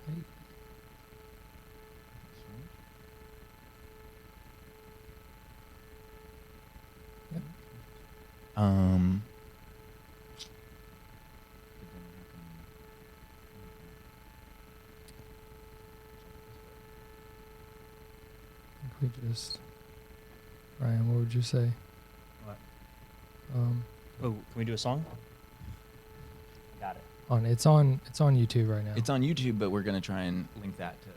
Hey. Yep. I think we just. Ryan, what would you say? What? Um, Oh, can we do a song? Got it. it's on YouTube right now. It's on YouTube, but we're gonna try and link that to.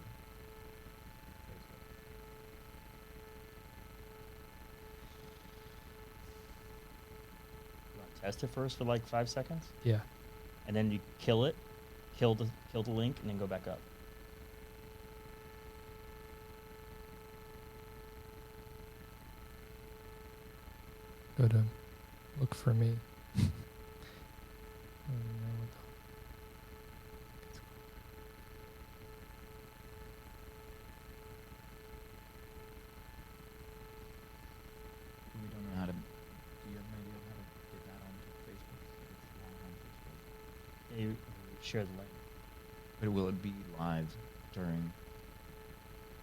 You want to test it first for like 5 seconds, Yeah. and then you kill it, kill the link, and then go back up. Go to look for me. I don't know what We don't know how to. Do you have an idea of how to get that onto Facebook? It's live on Facebook. Yeah, you share the link. But will it be live during?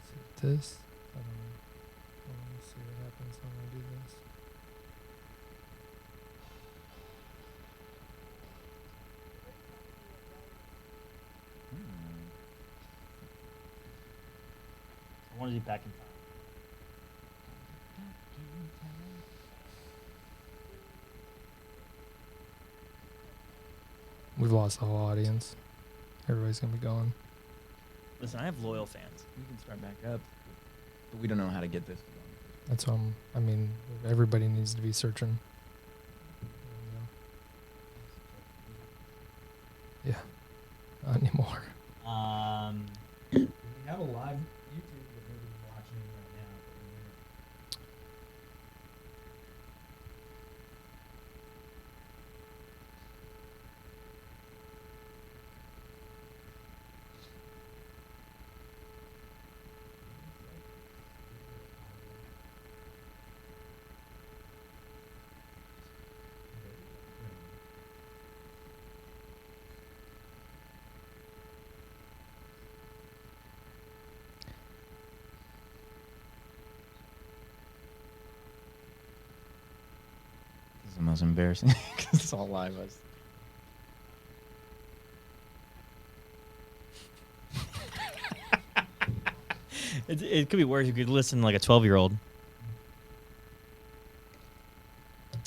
Is it this? I don't know. Well, let me see what happens when I do this. I want to do back in time. We've lost the whole audience. Everybody's gonna be gone. Listen, I have loyal fans. We can start back up, but we don't know how to get this to go. That's what I mean, everybody needs to be searching. Yeah. Not anymore. We have a live YouTube that nobody's watching right now. This is the most embarrassing because it's all live. It could be worse. You could listen like a 12-year-old.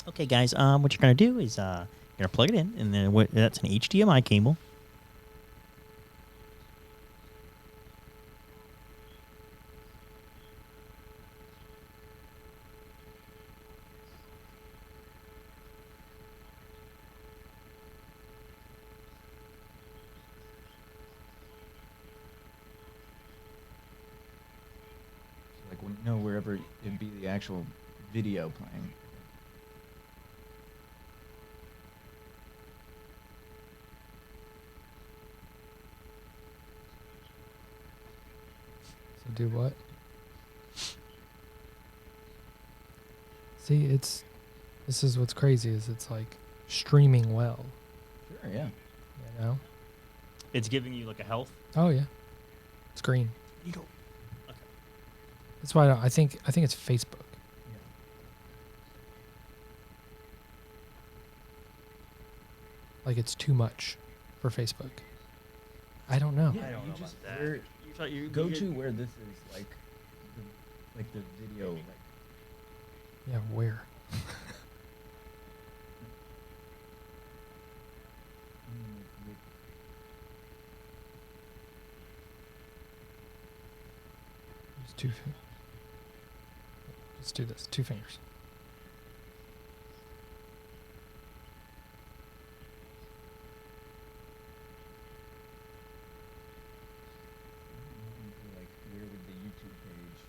Okay, guys. What you're gonna do is you're gonna plug it in, and then that's an HDMI cable. Like when wherever it'd be the actual video playing. So do what? See, this is what's crazy is it's like streaming well, Sure, yeah. you know? It's giving you like a health. Oh yeah. It's green. You don't. Okay. That's why I think it's Facebook. Like it's too much for Facebook. I don't know. Yeah, I don't you know just about that. You go to where this is like the video. Like, Yeah, where? Just Let's do this. 2 fingers. like where would the YouTube page?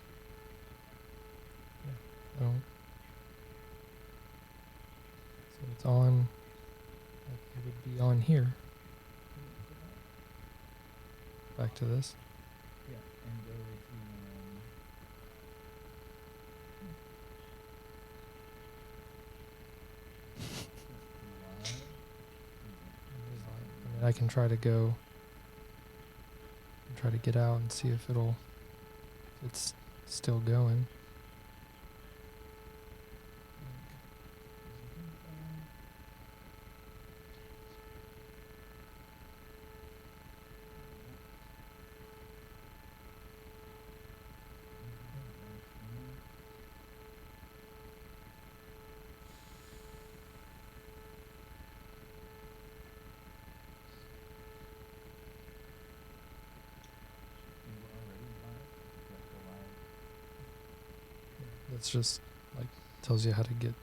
So it's on. Like it would be on here. Back to this. Yeah, and go to I mean, I can try to go can try to get out and see if it's still going. That's just like tells you how to get.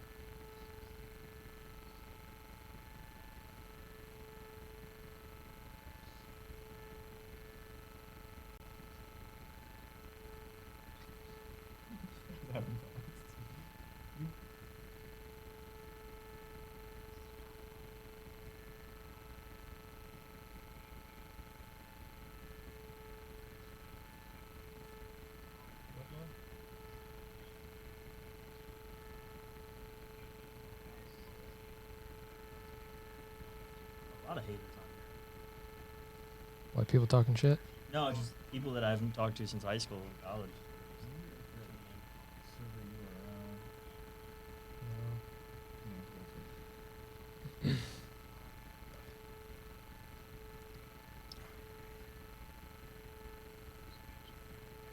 A lot of haters on Why people talking shit? here. No, just people that I haven't talked to since high school and college.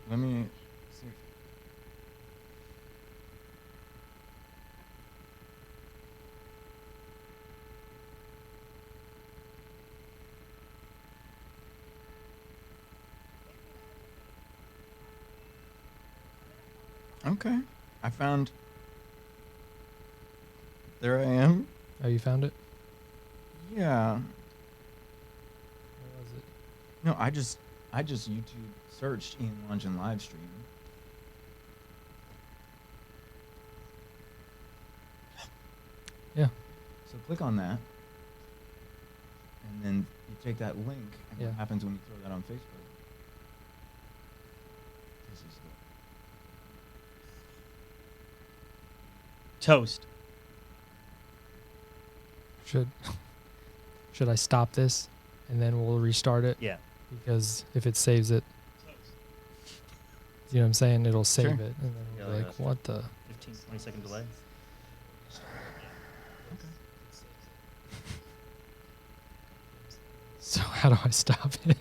Let me see. Okay. I found. There I am. Oh, you found it? Yeah. Where was it? No, I just YouTube searched Ian Lungeon live stream. Yeah. So click on that, and then you take that link, and Yeah. what happens when you throw that on Facebook? This is Toast. Should I stop this and then we'll restart it? Yeah. Because if it saves it, you know what I'm saying? It'll save Sure. it, and then we'll be Yeah, like, yeah. what the? 15, 20-second delay. So how do I stop it?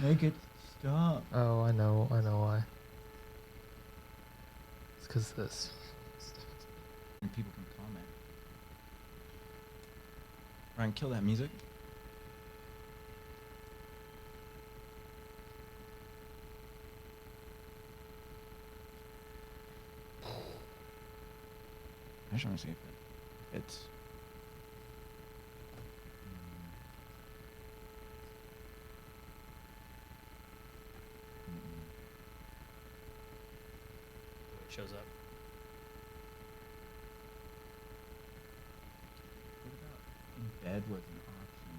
make it stop. Oh, I know why. It's because this. And people can comment. Ryan, kill that music. I just want to see if it's. It shows up. What about embed was an option?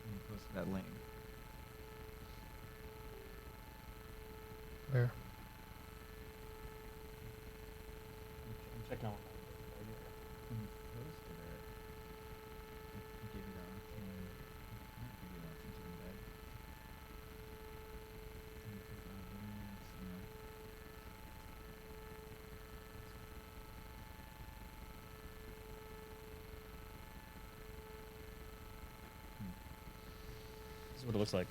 And you posted that link. Where? I'm checking out. When you posted it, it gave you the option. It might give you the option to embed. And you click on links, you know. This is what it looks like.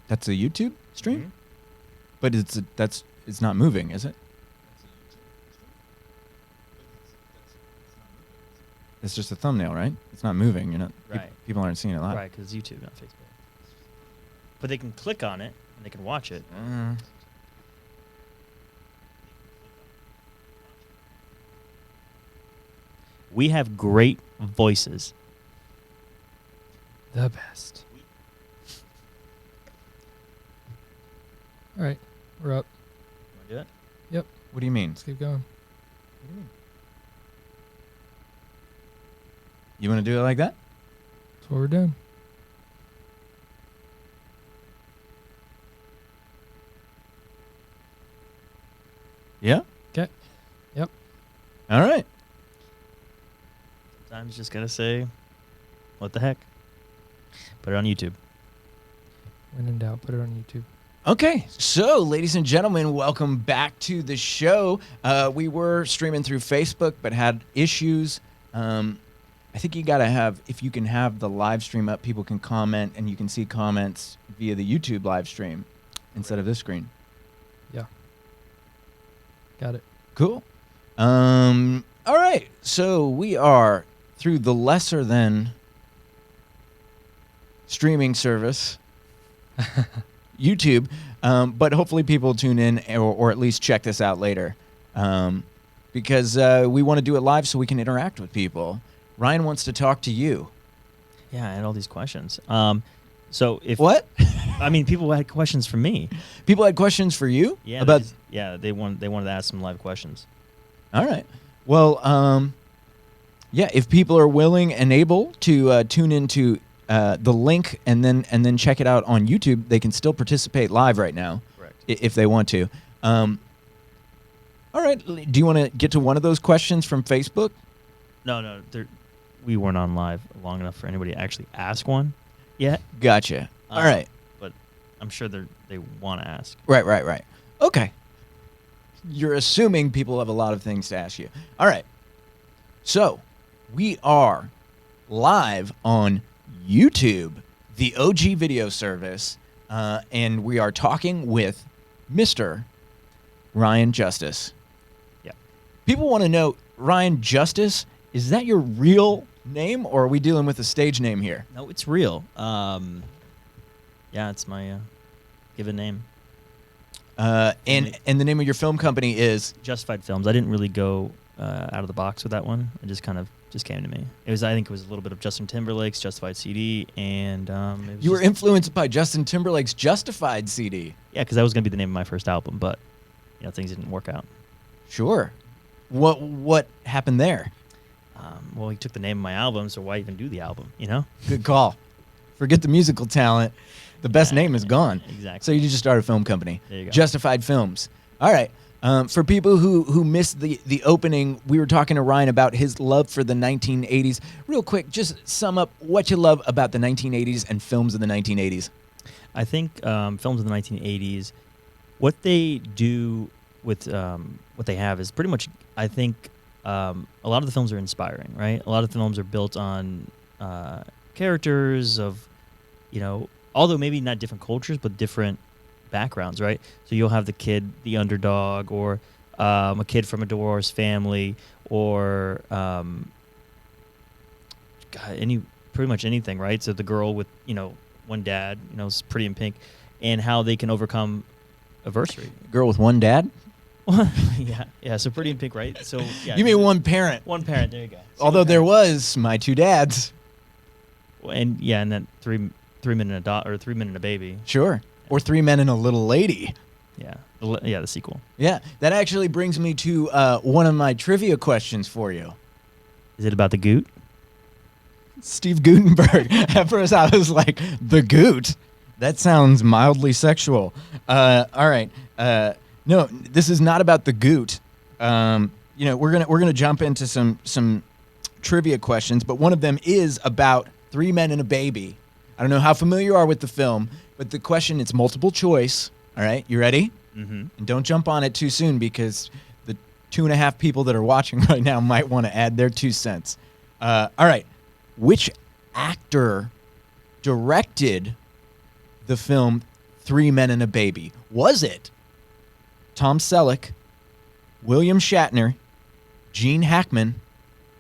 That's a YouTube stream, Mhm. but it's not moving, is it? It's just a thumbnail, right? It's not moving. You're not. Right. People aren't seeing it live. Right, because YouTube, not Facebook. But they can click on it and they can watch it. We have great voices. The best. All right, we're up. Want to do it? What do you mean? Let's keep going. What do you mean? You want to do it like that? That's what we're doing. Yeah. All right. Sometimes you just gotta say, what the heck? Put it on YouTube. When in doubt, put it on YouTube. Okay, so ladies and gentlemen, welcome back to the show. We were streaming through Facebook, but had issues. I think you gotta have, if you can have the live stream up, people can comment, and you can see comments via the YouTube live stream instead of this screen. Yeah. Got it. Cool. All right, so we are through the lesser than streaming service, YouTube, but hopefully people tune in or at least check this out later, because we want to do it live so we can interact with people. Ryan wants to talk to you. Yeah, I had all these questions. So if What? I mean, people had questions for me. People had questions for you? Yeah, about. they wanted to ask some live questions. All right. Well, yeah, if people are willing and able to tune into the link and then check it out on YouTube, they can still participate live right now. Correct. If they want to. All right. Do you want to get to one of those questions from Facebook? No, we weren't on live long enough for anybody to actually ask one yet. Gotcha. All right. But I'm sure they want to ask. Right. Okay. You're assuming people have a lot of things to ask you. All right. So we are live on YouTube, the OG video service, and we are talking with Mr. Ryan Justice. Yeah. People want to know, Ryan Justice, is that your real name, or are we dealing with a stage name here? No, it's real. Yeah, it's my given name. And the name of your film company is? Justified Films. I didn't really go out of the box with that one. It just came to me. I think it was a little bit of Justin Timberlake's Justified CD, and you were influenced by Justin Timberlake's Justified CD. Yeah, because that was going to be the name of my first album, but things didn't work out. Sure. What happened there? Well, he took the name of my album, so why even do the album? Good call. Forget the musical talent. The best name is gone. Exactly. So you just started a film company. There you go. Justified Films. All right. For people who missed the opening, we were talking to Ryan about his love for the 1980s. Real quick, just sum up what you love about the 1980s and films of the 1980s. I think films of the 1980s, what they do with what they have is pretty much, I think, a lot of the films are inspiring, right? A lot of films are built on characters of, although maybe not different cultures, but different backgrounds, right? So you'll have the kid, the underdog, or a kid from a divorced family, or pretty much anything, right? So the girl with, one dad, is Pretty in Pink, and how they can overcome adversity. Girl with one dad? yeah. So Pretty in Pink, right? So yeah. You mean one parent? One parent. There you go. Although there was my two dads. And then three men and a 3 Men and a Baby. Sure. Or 3 Men and a Little Lady. Yeah. The sequel. Yeah. That actually brings me to one of my trivia questions for you. Is it about the Goot? Steve Gutenberg. At first I was like, the Goot? That sounds mildly sexual. All right. No, this is not about the Goot. We're gonna jump into some trivia questions, but one of them is about 3 Men and a Baby. I don't know how familiar you are with the film, but the question, it's multiple choice. All right, you ready? Mm-hmm. And don't jump on it too soon, because the 2.5 people that are watching right now might want to add their 2 cents. All right, which actor directed the film 3 Men and a Baby? Was it Tom Selleck, William Shatner, Gene Hackman,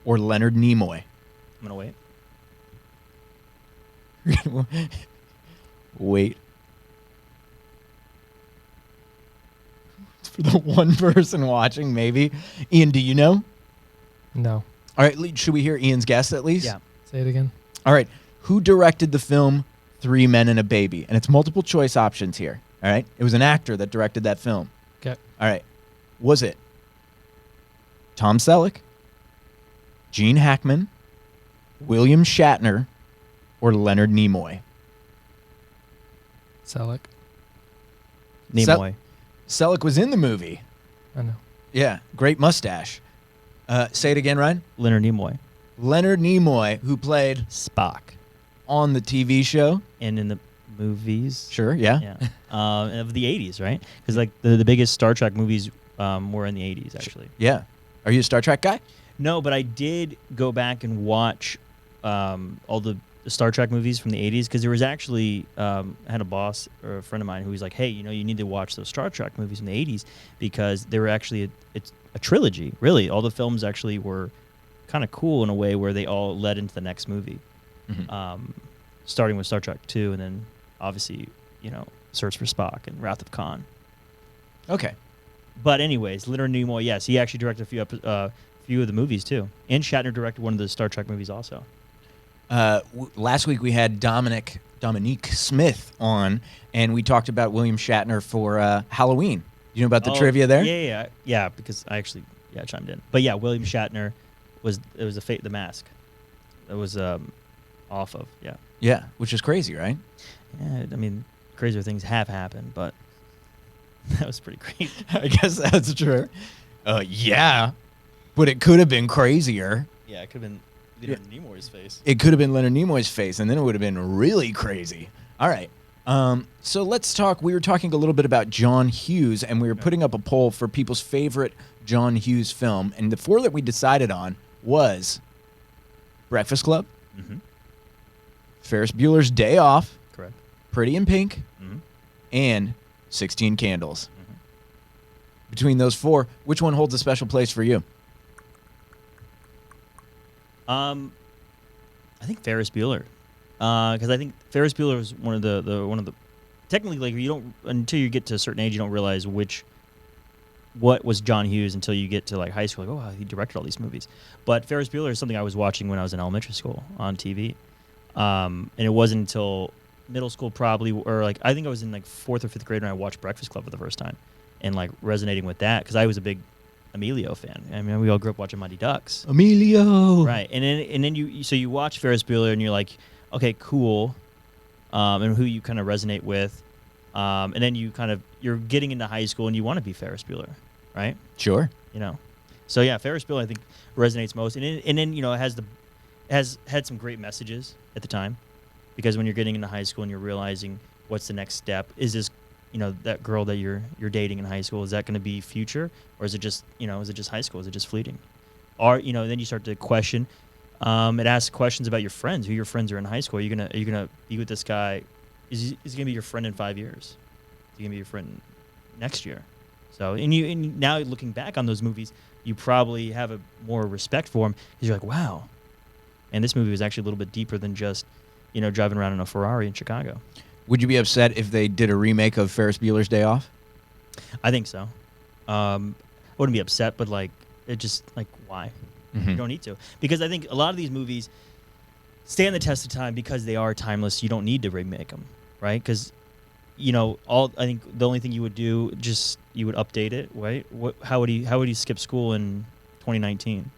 or Leonard Nimoy? I'm gonna wait. Wait. For the one person watching, maybe. Ian, do you know? No. All right, should we hear Ian's guess at least? Yeah. Say it again. All right, who directed the film 3 Men and a Baby? And it's multiple choice options here. All right, it was an actor that directed that film. Okay. All right, was it Tom Selleck, Gene Hackman, William Shatner, or Leonard Nimoy? Selleck. Nimoy. Selleck was in the movie. I know. Yeah, great mustache. Say it again, Ryan. Leonard Nimoy. Leonard Nimoy, who played Spock. on the TV show. And in the movies. Sure, yeah. Yeah. Of the 80s, right? Because like the biggest Star Trek movies were in the 80s, actually. Yeah. Are you a Star Trek guy? No, but I did go back and watch all the Star Trek movies from the 80s because there was actually I had a boss or a friend of mine who was like, hey, you need to watch those Star Trek movies from the 80s because they were actually it's a trilogy, really. All the films actually were kind of cool in a way where they all led into the next movie. Mm-hmm. Starting with Star Trek 2 and then obviously, Search for Spock and Wrath of Khan. Okay. But anyways, Leonard Nimoy, yes, he actually directed a few of the movies too. And Shatner directed one of the Star Trek movies also. Last week we had Dominique Smith on, and we talked about William Shatner for Halloween. You know about the trivia there? Yeah, because I actually chimed in. But yeah, William Shatner was the Mask. That was off of Yeah, which is crazy, right? Yeah, I mean, crazier things have happened, but that was pretty crazy. I guess that's true. Yeah, but it could have been crazier. Yeah, it could have been Leonard Nimoy's face. It could have been Leonard Nimoy's face, and then it would have been really crazy. All right. So let's talk. We were talking a little bit about John Hughes, and we were putting up a poll for people's favorite John Hughes film, and the 4 that we decided on was Breakfast Club, Ferris Bueller's Day Off, Correct. Pretty in Pink, and 16 Candles. Between those 4, which one holds a special place for you? I think Ferris Bueller, because I think Ferris Bueller was one of the technically, like, you don't, until you get to a certain age, you don't realize what was John Hughes until you get to like high school. Like, oh wow, he directed all these movies. But Ferris Bueller is something I was watching when I was in elementary school on TV, and it wasn't until middle school probably, or like I think I was in like 4th or 5th grade when I watched Breakfast Club for the first time, and like resonating with that because I was a big Emilio fan. I mean, we all grew up watching Mighty Ducks. Emilio. Right, and then you watch Ferris Bueller and you're like, okay, cool, and who you kind of resonate with, and then you're getting into high school and you want to be Ferris Bueller, right? Sure. So yeah, Ferris Bueller I think resonates most, and then it has had some great messages at the time, because when you're getting into high school and you're realizing what's the next step, is this that girl that you're dating in high school, is that going to be future, or is it just high school? Is it just fleeting? Or then you start to question. It asks questions about your friends, who your friends are in high school. Are you gonna be with this guy? Is he gonna be your friend in 5 years? Is he gonna be your friend next year? So and now looking back on those movies, you probably have a more respect for him because you're like, wow, and this movie was actually a little bit deeper than just driving around in a Ferrari in Chicago. Would you be upset if they did a remake of Ferris Bueller's Day Off? I think so. I wouldn't be upset, but like it just like why? You don't need to, because I think a lot of these movies stand the test of time because they are timeless. You don't need to remake them, right? Because I think the only thing you would do, you would update it, right? How would he skip school in 2019?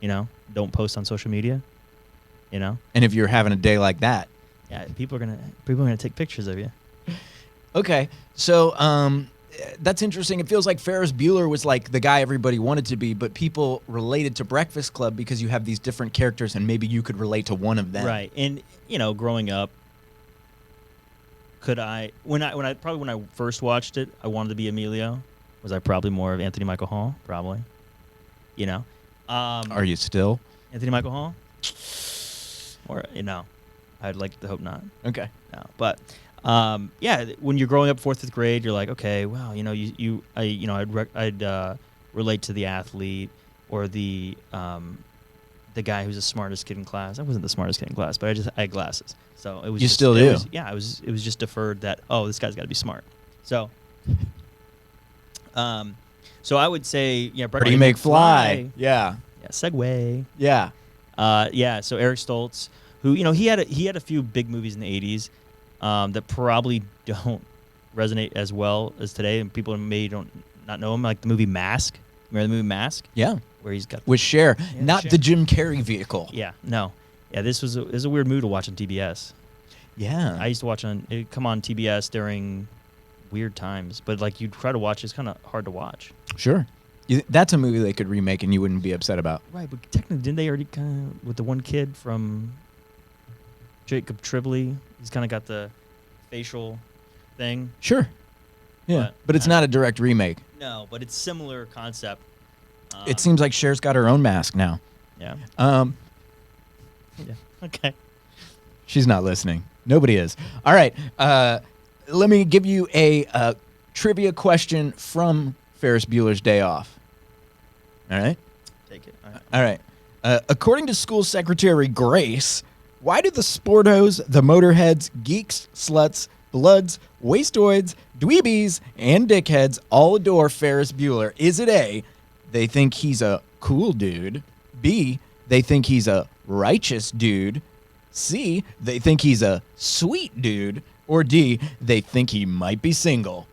Don't post on social media. And if you're having a day like that, yeah, people are gonna take pictures of you. Okay, so that's interesting. It feels like Ferris Bueller was like the guy everybody wanted to be, but people related to Breakfast Club because you have these different characters, and maybe you could relate to one of them. Right, and growing up, when I first watched it, I wanted to be Emilio. Was I probably more of Anthony Michael Hall? Probably. Are you still Anthony Michael Hall? Or I'd like to hope not. Okay. No, but yeah, when you're growing up 4th, 5th grade, you're like, okay, wow, I'd relate to the athlete or the guy who's the smartest kid in class. I wasn't the smartest kid in class, but I had glasses, so it was. You still do? It was just deferred that this guy's got to be smart. So, so I would say Pretty McFly. Yeah. Segway. Yeah. Yeah. So Eric Stoltz, who he had a few big movies in the 80s that probably don't resonate as well as today, and people don't not know him, like the movie Mask. Remember the movie Mask? Yeah. Where he's got with Cher, not Cher. the Jim Carrey vehicle. Yeah. No. Yeah. This was a weird movie to watch on TBS. Yeah. I used to watch it come on TBS during weird times, but like you try to watch, it's kind of hard to watch. Sure. That's a movie they could remake and you wouldn't be upset about. Right, but technically, didn't they already kind of with the one kid from Jacob Tremblay? He's kind of got the facial thing. Sure. Yeah, but it's not a direct remake. No, but it's similar concept. It seems like Cher's got her own mask now. Yeah. Yeah. Okay. She's not listening. Nobody is. All right. Let me give you a trivia question from Ferris Bueller's Day Off. All right? Take it. All right. According to school secretary Grace, why do the sportos, the motorheads, geeks, sluts, bloods, wastoids, dweebies, and dickheads all adore Ferris Bueller? Is it A, they think he's a cool dude? B, they think he's a righteous dude? C, they think he's a sweet dude? Or D, they think he might be single?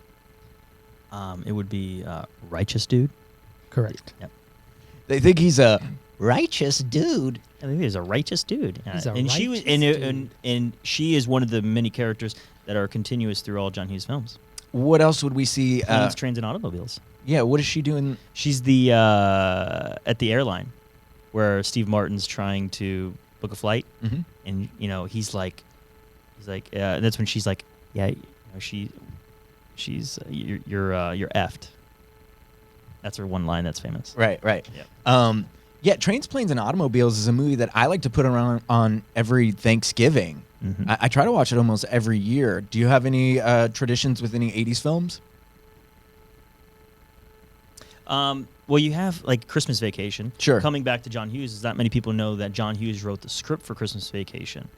It would be Righteous Dude. Correct. Yep. They think he's a righteous dude. I think he's a righteous dude. He's a and she was, righteous dude. and she is one of the many characters that are continuous through all John Hughes films. What else would we see? Planes, Trains, and Automobiles. Yeah, what is she doing? She's the at the airline where Steve Martin's trying to book a flight, Mm-hmm. and he's like, that's when she's like, yeah, she's you're effed. That's her one line that's famous. Right. Yep. Yeah, Trains, Planes, and Automobiles is a movie that I like to put around on every Thanksgiving. Mm-hmm. I try to watch it almost every year. Do you have any traditions with any 80s films? Well, you have like Christmas Vacation. Sure. Coming back to John Hughes, is not many people know that John Hughes wrote the script for Christmas Vacation,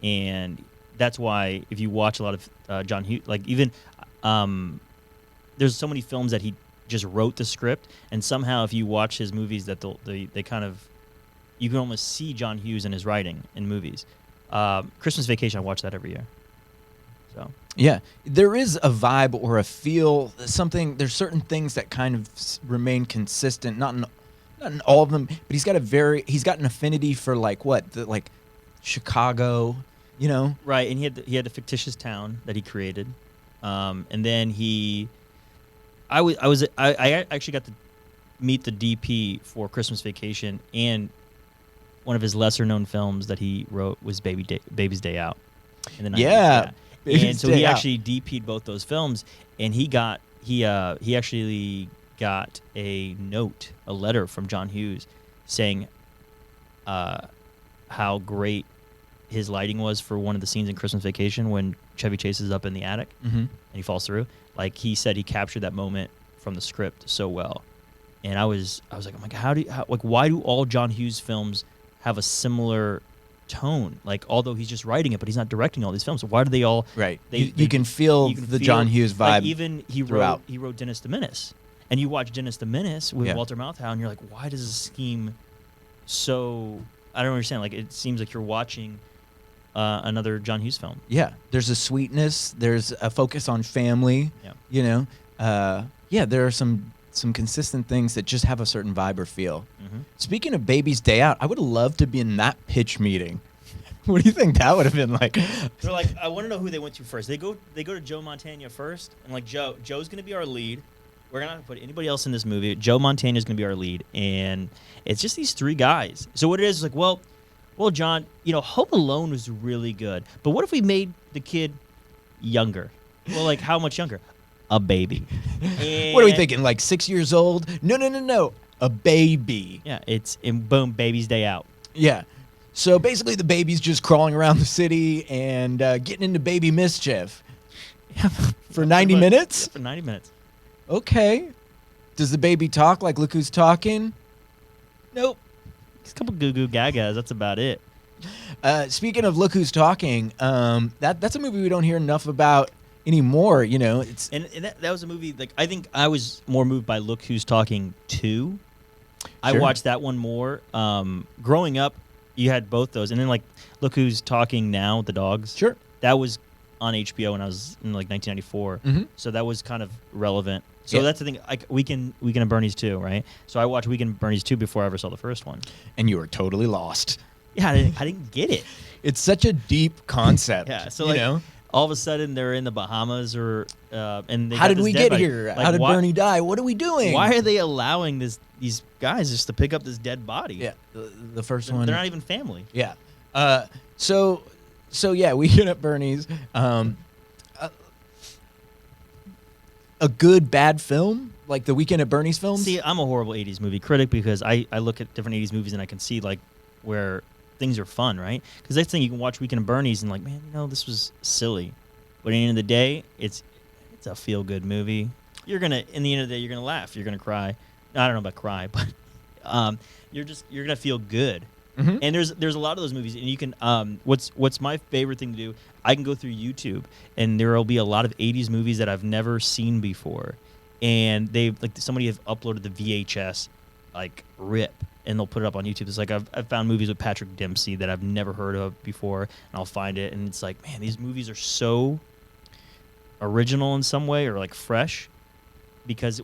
and that's why if you watch a lot of John Hughes, like even there's so many films that he just wrote the script, and somehow if you watch his movies, that they kind of, you can almost see John Hughes in his writing in movies. Christmas Vacation, I watch that every year. So Yeah, there is a vibe or a feel, something. There's certain things that kind of remain consistent, not in all of them, but he's got an affinity for like Chicago, you know. right, and he had a fictitious town that he created, and then I actually got to meet the DP for Christmas Vacation, and one of his lesser known films that he wrote was Baby's Day Out in the 90s. Yeah. And so he Out. actually DP'd both those films, and he actually got a letter from John Hughes saying how great his lighting was for one of the scenes in Christmas Vacation when Chevy Chase is up in the attic Mm-hmm. and he falls through. Like he said, he captured that moment from the script so well, and I was like, oh my god, why do all John Hughes films have a similar tone? Like, although he's just writing it, but he's not directing all these films. So why do they all? Right. They- You can feel you can the feel- John Hughes vibe. Like even throughout. he wrote Dennis the Menace, and you watch Dennis the Menace with Yeah. Walter Matthau, and you're like, why does this scheme so? I don't understand. Like, it seems like you're watching another John Hughes film. Yeah, there's a sweetness. There's a focus on family. Yeah. You know. Yeah, there are some consistent things that just have a certain vibe or feel. Mm-hmm. Speaking of Baby's Day Out, I would have loved to be in that pitch meeting. What do you think that would have been like? They're like, I want to know who they went to first. They go to Joe Montana first, and like Joe's gonna be our lead. We're not gonna put anybody else in this movie. Joe Montana is gonna be our lead, and it's just these three guys. So what it is like, well, John, Home Alone was really good, but what if we made the kid younger? Well, like how much younger? A baby. What are we thinking? Like 6 years old? No. A baby. Yeah, boom, Baby's Day Out. Yeah. So basically, the baby's just crawling around the city and getting into baby mischief. Yeah, For 90 minutes? For 90 minutes. Okay. Does the baby talk like Look Who's Talking? Nope. Just a couple goo goo gagas. That's about it. Speaking of Look Who's Talking, that's a movie we don't hear enough about anymore. It's And that was a movie, like, I think I was more moved by Look Who's Talking 2. I Sure. watched that one more. Growing up, you had both those. And then, like, Look Who's Talking Now with the dogs. sure. That was on HBO when I was in, like, 1994. Mhm. So that was kind of relevant. So Yeah. that's the thing. Like, Weekend at Bernie's 2, right? So I watched Weekend at Bernie's 2 before I ever saw the first one. And you were totally lost. Yeah, I didn't get it. It's such a deep concept. Yeah, so, you like, know? all of a sudden they're in the Bahamas or and they How got did this we dead get body. here? Like, How did why, Bernie die? What are we doing? Why are they allowing these guys just to pick up this dead body? Yeah, the first They're one. not even family. Yeah. So yeah, we hit up Bernie's. A good bad film, like the Weekend at Bernie's films. See, I'm a horrible 80s movie critic because I look at different 80s movies and I can see like where things are fun, right? Because that's the thing, you can watch Weekend at Bernie's and like, man, this was silly. But at the end of the day, it's a feel-good movie. You're gonna, in the end of the day, you're gonna laugh, you're gonna cry. I don't know about cry, but you're gonna feel good. Mm-hmm. And there's a lot of those movies, and you can what's my favorite thing to do? I can go through YouTube, and there will be a lot of 80s movies that I've never seen before, and somebody have uploaded the VHS like rip, and they'll put it up on YouTube. It's like I've found movies with Patrick Dempsey that I've never heard of before, and I'll find it, and it's like, man, these movies are so original in some way or like fresh, because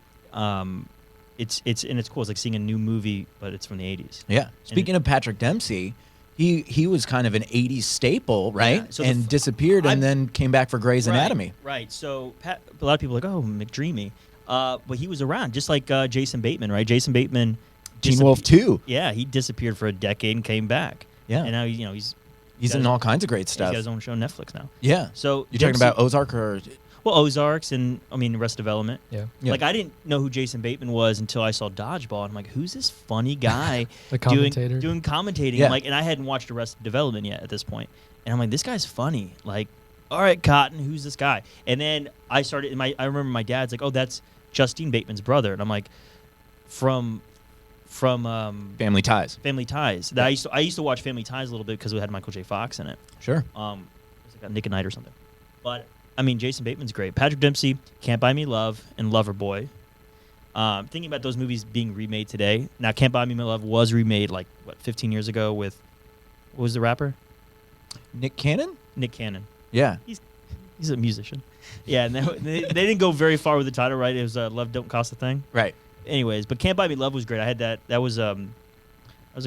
it's cool. It's like seeing a new movie, but it's from the 80s. Yeah. Speaking of Patrick Dempsey, he was kind of an 80s staple, right? Yeah, so and disappeared and then came back for Grey's Anatomy. Right. So a lot of people are like, oh, McDreamy. But he was around, just like Jason Bateman, right? Jason Bateman. Teen Wolf 2. Yeah, he disappeared for a decade and came back. Yeah. And now he's in all kinds of great he's stuff. got his own show on Netflix now. Yeah. So you're talking about Ozark or... Well, Ozarks and, Arrested Development. Yeah. Like, I didn't know who Jason Bateman was until I saw Dodgeball. And I'm like, who's this funny guy The commentator. doing commentating? Yeah. And I hadn't watched Arrested Development yet at this point. And I'm like, this guy's funny. Like, all right, Cotton, who's this guy? And then I started, I remember my dad's like, oh, that's Justine Bateman's brother. And I'm like, from Family Ties. Family Ties. That I used to watch Family Ties a little bit because it had Michael J. Fox in it. Sure. It was like Nick at Night or something. But Jason Bateman's great. Patrick Dempsey, Can't Buy Me Love, and Loverboy. Thinking about those movies being remade today. Now, Can't Buy Me Love was remade 15 years ago with, what was the rapper? Nick Cannon? Nick Cannon. Yeah. He's a musician. Yeah, and they didn't go very far with the title, right? It was Love Don't Cost a Thing. Right. Anyways, but Can't Buy Me Love was great. I had that. That was a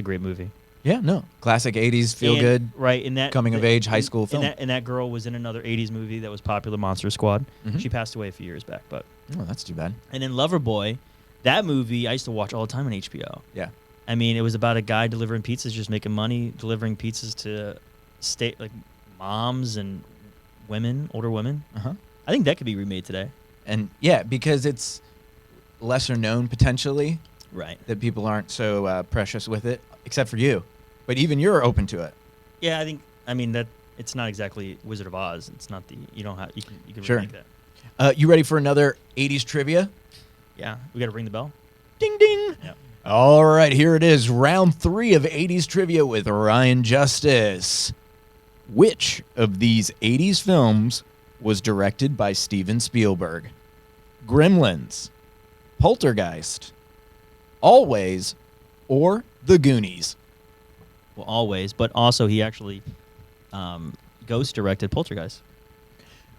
great movie. Yeah, no. Classic 80s, feel good. Right. In that coming of age high school film. And that girl was in another 80s movie that was popular, Monster Squad. Mm-hmm. She passed away a few years back, but oh, that's too bad. And then Loverboy, that movie I used to watch all the time on HBO. Yeah. It was about a guy delivering pizzas, just making money, delivering pizzas to moms and women, older women. Uh-huh. I think that could be remade today. And yeah, because it's lesser known potentially. Right. That people aren't so precious with it, except for you. But even you're open to it. Yeah, I think that it's not exactly Wizard of Oz. It's not you can sure. remake that. You ready for another 80s trivia? Yeah, we got to ring the bell. Ding ding. Yep. All right, here it is. Round 3 of 80s trivia with Ryan Justice. Which of these 80s films was directed by Steven Spielberg? Gremlins, Poltergeist, Always, or The Goonies? Well, Always, but also he actually ghost directed Poltergeist.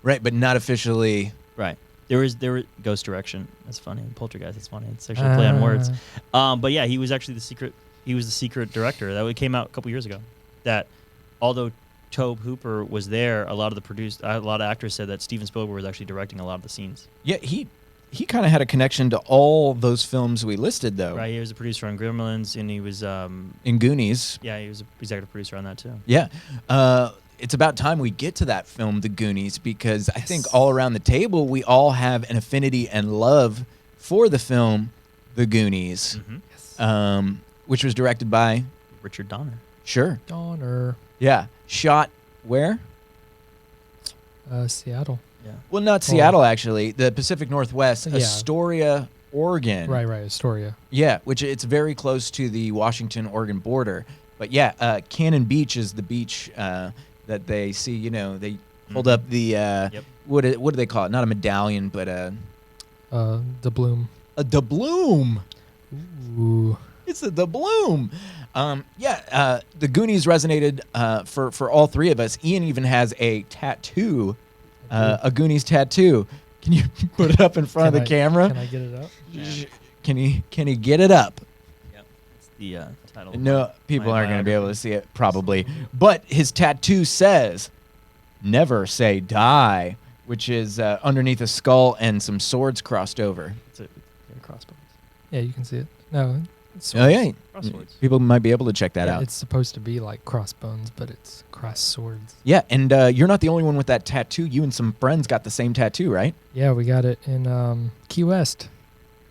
Right, but not officially. Right. There was ghost direction. That's funny. Poltergeist. That's funny. It's actually a play on words. But yeah, he was actually the secret director. That came out a couple years ago. That although Tobe Hooper was there, a lot of actors said that Steven Spielberg was actually directing a lot of the scenes. Yeah, he kind of had a connection to all those films we listed, though. Right. He was a producer on Gremlins, and he was in Goonies. Yeah, he was an executive producer on that too. Yeah. It's about time we get to that film, The Goonies, because I think all around the table we all have an affinity and love for the film The Goonies, which was directed by Richard Donner. Sure. Donner. Yeah. Shot where? Seattle. Yeah. Well, not Seattle, actually. The Pacific Northwest, Yeah. Astoria, Oregon. Right, Astoria. Yeah, which it's very close to the Washington-Oregon border. But yeah, Cannon Beach is the beach that they see. They hold up the what do they call it? Not a medallion, but The Bloom. a doubloon. Ooh. It's a doubloon. The Goonies resonated for all three of us. Ian even has a tattoo, a Goonies tattoo. Can you put it up in front of the camera? Can I get it up? Yeah. Can he get it up? Yep. It's the title. No, people aren't going to be able to see it probably. But his tattoo says, Never Say Die, which is underneath a skull and some swords crossed over. It's a crossbones. Yeah, you can see it. No, it's Oh, yeah. Crosswords. People might be able to check that yeah, out. it's supposed to be like crossbones, but it's cross swords. Yeah, and you're not the only one with that tattoo. You and some friends got the same tattoo, right? Yeah, we got it in Key West.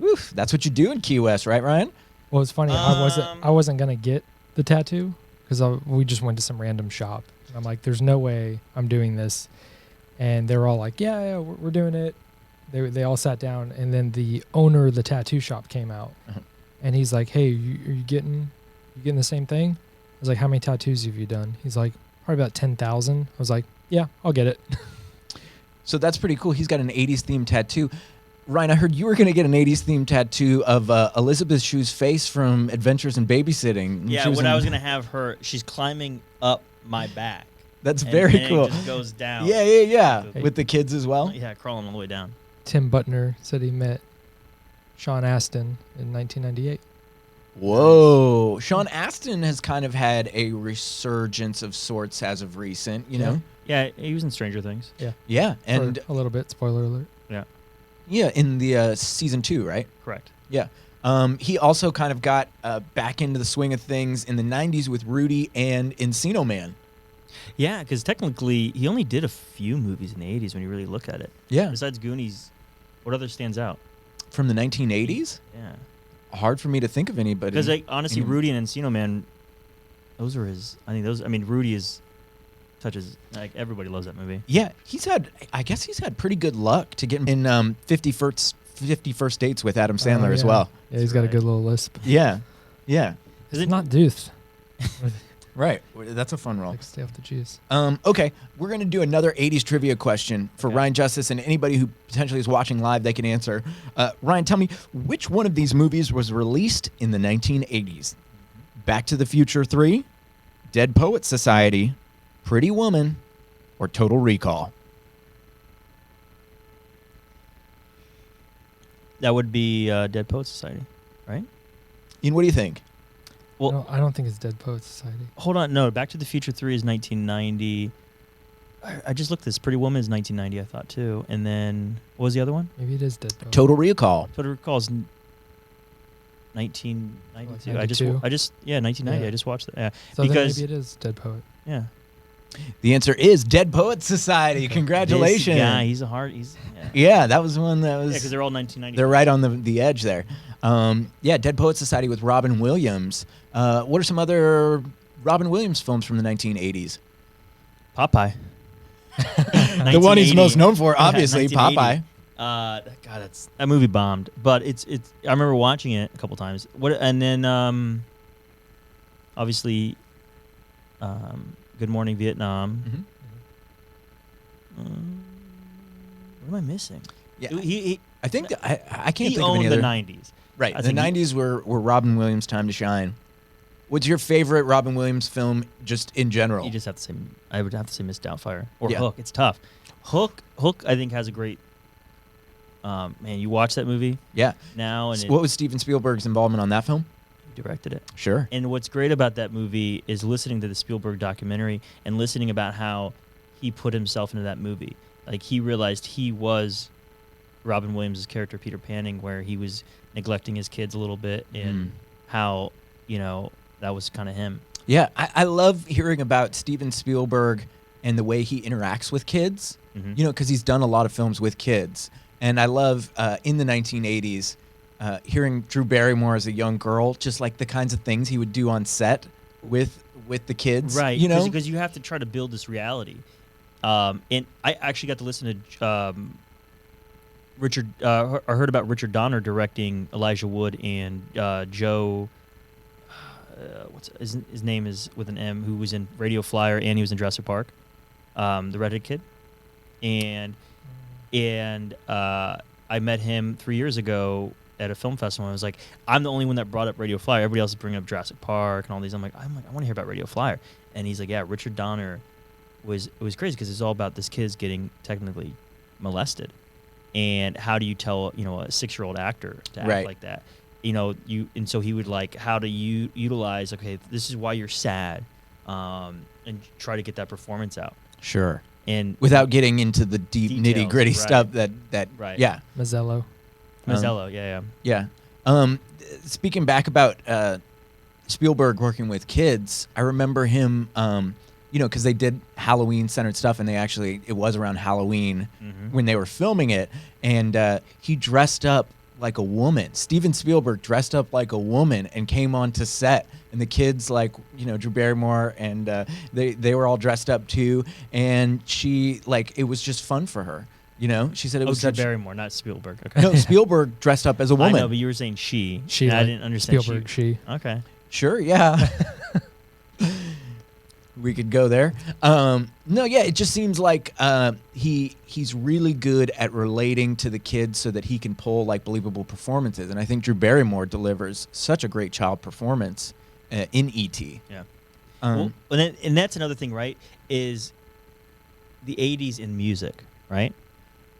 Oof, that's what you do in Key West, right, Ryan? Well, it's funny. I wasn't gonna get the tattoo because we just went to some random shop. And I'm like, there's no way I'm doing this, and they were all like, yeah, we're doing it. They all sat down, and then the owner of the tattoo shop came out, and he's like, hey, are you getting the same thing? I was like, how many tattoos have you done? He's like, probably about 10,000. I was like, yeah, I'll get it. So that's pretty cool. He's got an 80s themed tattoo. Ryan, I heard you were going to get an 80s themed tattoo of Elizabeth Shue's face from Adventures in Babysitting. Yeah, what I was going to have her, she's climbing up my back. That's very cool. It just goes down. Yeah. Hey. With the kids as well? Yeah, crawling all the way down. Tim Butner said he met Sean Astin in 1998. Whoa. Sean Astin has kind of had a resurgence of sorts as of recent, you know? Yeah, he was in Stranger Things. Yeah, and For a little bit. Spoiler alert. yeah, in the season 2, right? Correct. Yeah. He also kind of got back into the swing of things in the 90s with Rudy and Encino Man. Yeah, because technically he only did a few movies in the 80s when you really look at it. Yeah. Besides Goonies, what other stands out? From the 1980s? Yeah. Hard for me to think of anybody. Because honestly, any- Rudy and Encino Man, those are his. Rudy touches like everybody loves that movie. Yeah, I guess he's had pretty good luck to get in 50 First Dates with Adam Sandler Oh, as yeah. well. Yeah, he's got a good little lisp. Yeah. It's not Deuce. Right. That's a fun role. Like, stay off the juice. Okay, we're going to do another 80s trivia question for Okay. Ryan Justice, and anybody who potentially is watching live, they can answer. Ryan, tell me, which one of these movies was released in the 1980s? Back to the Future 3, Dead Poets Society, Pretty Woman, or Total Recall? That would be Dead Poets Society, right? Ian, what do you think? Well- No, I don't think it's Dead Poets Society. Hold on, no. Back to the Future 3 is 1990. I just looked this. Pretty Woman is 1990, I thought too. And then what was the other one? Maybe it is Dead Poets. Total Recall. Total Recall is 1992. Like I just 1990. Yeah. I just watched that. Yeah, So then because maybe it is Dead Poet. yeah. The answer is Dead Poets Society. Congratulations. This guy, he's a hard. He's yeah. Yeah, that was one that was... Because they're all 1990. They're right on the edge there. Yeah, Dead Poets Society with Robin Williams. What are some other Robin Williams films from the 1980s? Popeye. The one he's most known for, obviously, 1980. Popeye. God, that movie bombed. But it's. I remember watching it a couple times. And then obviously, Good Morning Vietnam. Mhm. What am I missing? Yeah, He I think that I can't he think of any owned the other. 90s. Right, I the think he- 90s were Robin Williams' time to shine. What's your favorite Robin Williams film, just in general? You just have to say. I would have to say Miss Doubtfire or Yeah. Hook. It's tough. Hook. I think has a great. Man, you watch that movie Yeah. now, and What was Steven Spielberg's involvement on that film? he directed it. Sure. And what's great about that movie is listening to the Spielberg documentary and listening about how he put himself into that movie. Like he realized he was Robin Williams' character Peter Panning, where he was neglecting his kids a little bit, and how that was kind of him. Yeah, I love hearing about Steven Spielberg and the way he interacts with kids. Mhm. Because he's done a lot of films with kids. And I love, in the 1980s, hearing Drew Barrymore as a young girl, just like the kinds of things he would do on set with the kids. Right, You know? because you have to try to build this reality. And I actually got to listen to Richard. I heard about Richard Donner directing Elijah Wood and Joe. His name is with an M, who was in Radio Flyer and he was in Jurassic Park, the redhead kid, and I met him 3 years ago at a film festival. And I was like, I'm the only one that brought up Radio Flyer. Everybody else is bringing up Jurassic Park and all these. I'm like, I want to hear about Radio Flyer. And he's like, yeah, Richard Donner it was crazy because it's all about this kid's getting technically molested, and how do you tell a 6-year-old actor to act Right. like that? And so he would like, how do you utilize? Okay, this is why you're sad, and try to get that performance out. Sure. And Without getting into the deep Details, nitty gritty right. stuff that Right. yeah. Mazzello. Mazzello, yeah. Yeah. Speaking back about Spielberg working with kids, I remember him, because they did Halloween-centered stuff, and it was around Halloween Mm-hmm. when they were filming it, and he dressed up like a woman. Steven Spielberg dressed up like a woman and came onto set, and the kids, Drew Barrymore, and they were all dressed up too, and she, it was just fun for her. She said it was Drew such. Barrymore, not Spielberg. Okay. No, Spielberg dressed up as a woman. I know, but you were saying she. She, and I like didn't understand Spielberg. she. She. Okay. Sure, yeah. We could go there. No, yeah, it just seems like he's really good at relating to the kids so that he can pull believable performances. And I think Drew Barrymore delivers such a great child performance in E.T. Yeah. Um, and that's another thing, right? Is the 80s in music, right?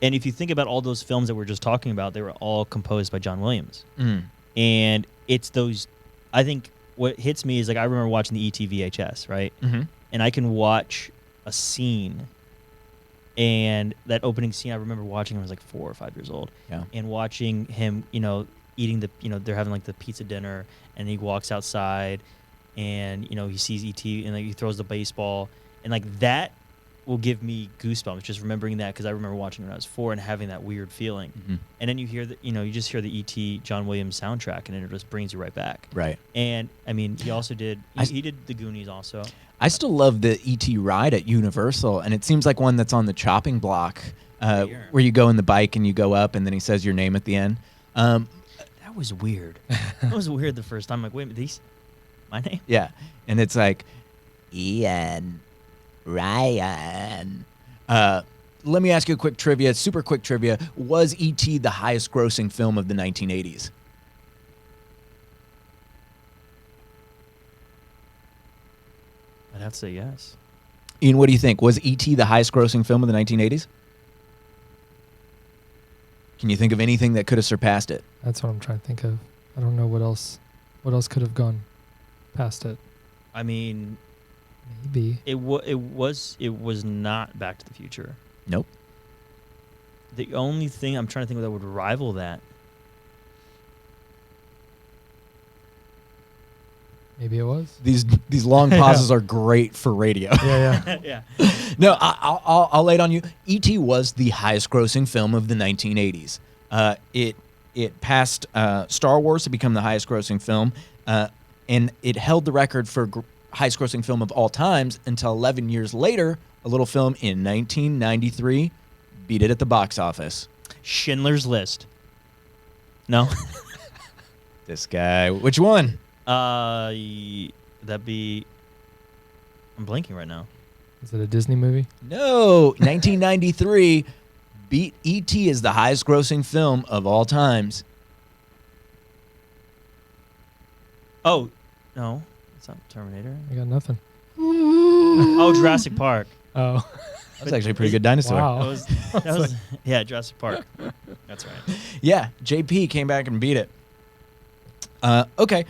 And if you think about all those films that we're just talking about, they were all composed by John Williams. mm, And it's those, I think what hits me is I remember watching the ET VHS, right? mhm. And I can watch a scene, and that opening scene I remember watching when I was 4 or 5 years old. Yeah. And watching him, eating they're having the pizza dinner, and he walks outside, and he sees ET, and he throws the baseball, and that will give me goosebumps just remembering that, because I remember watching when I was 4 and having that weird feeling. Mhm. And then you hear you just hear the ET John Williams soundtrack, and it just brings you right back. Right. And I mean, he also did he did the Goonies also. I still love the E.T. ride at Universal, and it seems like one that's on the chopping block, Here. where you go in the bike and you go up, and then he says your name at the end. That was weird. That was weird the first time. I'm like, wait a minute, my name? Yeah, and it's like Ian, Ryan. Let me ask you a super quick trivia. Was E.T. the highest grossing film of the 1980s? I'd have to say yes. Ian, what do you think? Was E.T. the highest grossing film of the 1980s? Can you think of anything that could have surpassed it? That's what I'm trying to think of. I don't know what else could have gone past it. I mean, Maybe. it was not Back to the Future. Nope. The only thing I'm trying to think of that would rival that. Maybe it was. These long pauses are great for radio. Yeah, Yeah. No, I'll lay it on you. E.T. was the highest grossing film of the 1980s. It passed Star Wars to become the highest grossing film, and it held the record for highest grossing film of all times until 11 years later, a little film in 1993 beat it at the box office. Schindler's List. No. This guy, which one? That'd be. I'm blanking right now. Is it a Disney movie? No, 1993 beat E.T. as the highest grossing film of all times. Oh, no, it's not Terminator. I got nothing. Oh, Jurassic Park. Oh. That's actually a pretty good dinosaur. Wow. That was yeah, Jurassic Park. That's right. Yeah, JP came back and beat it. Okay,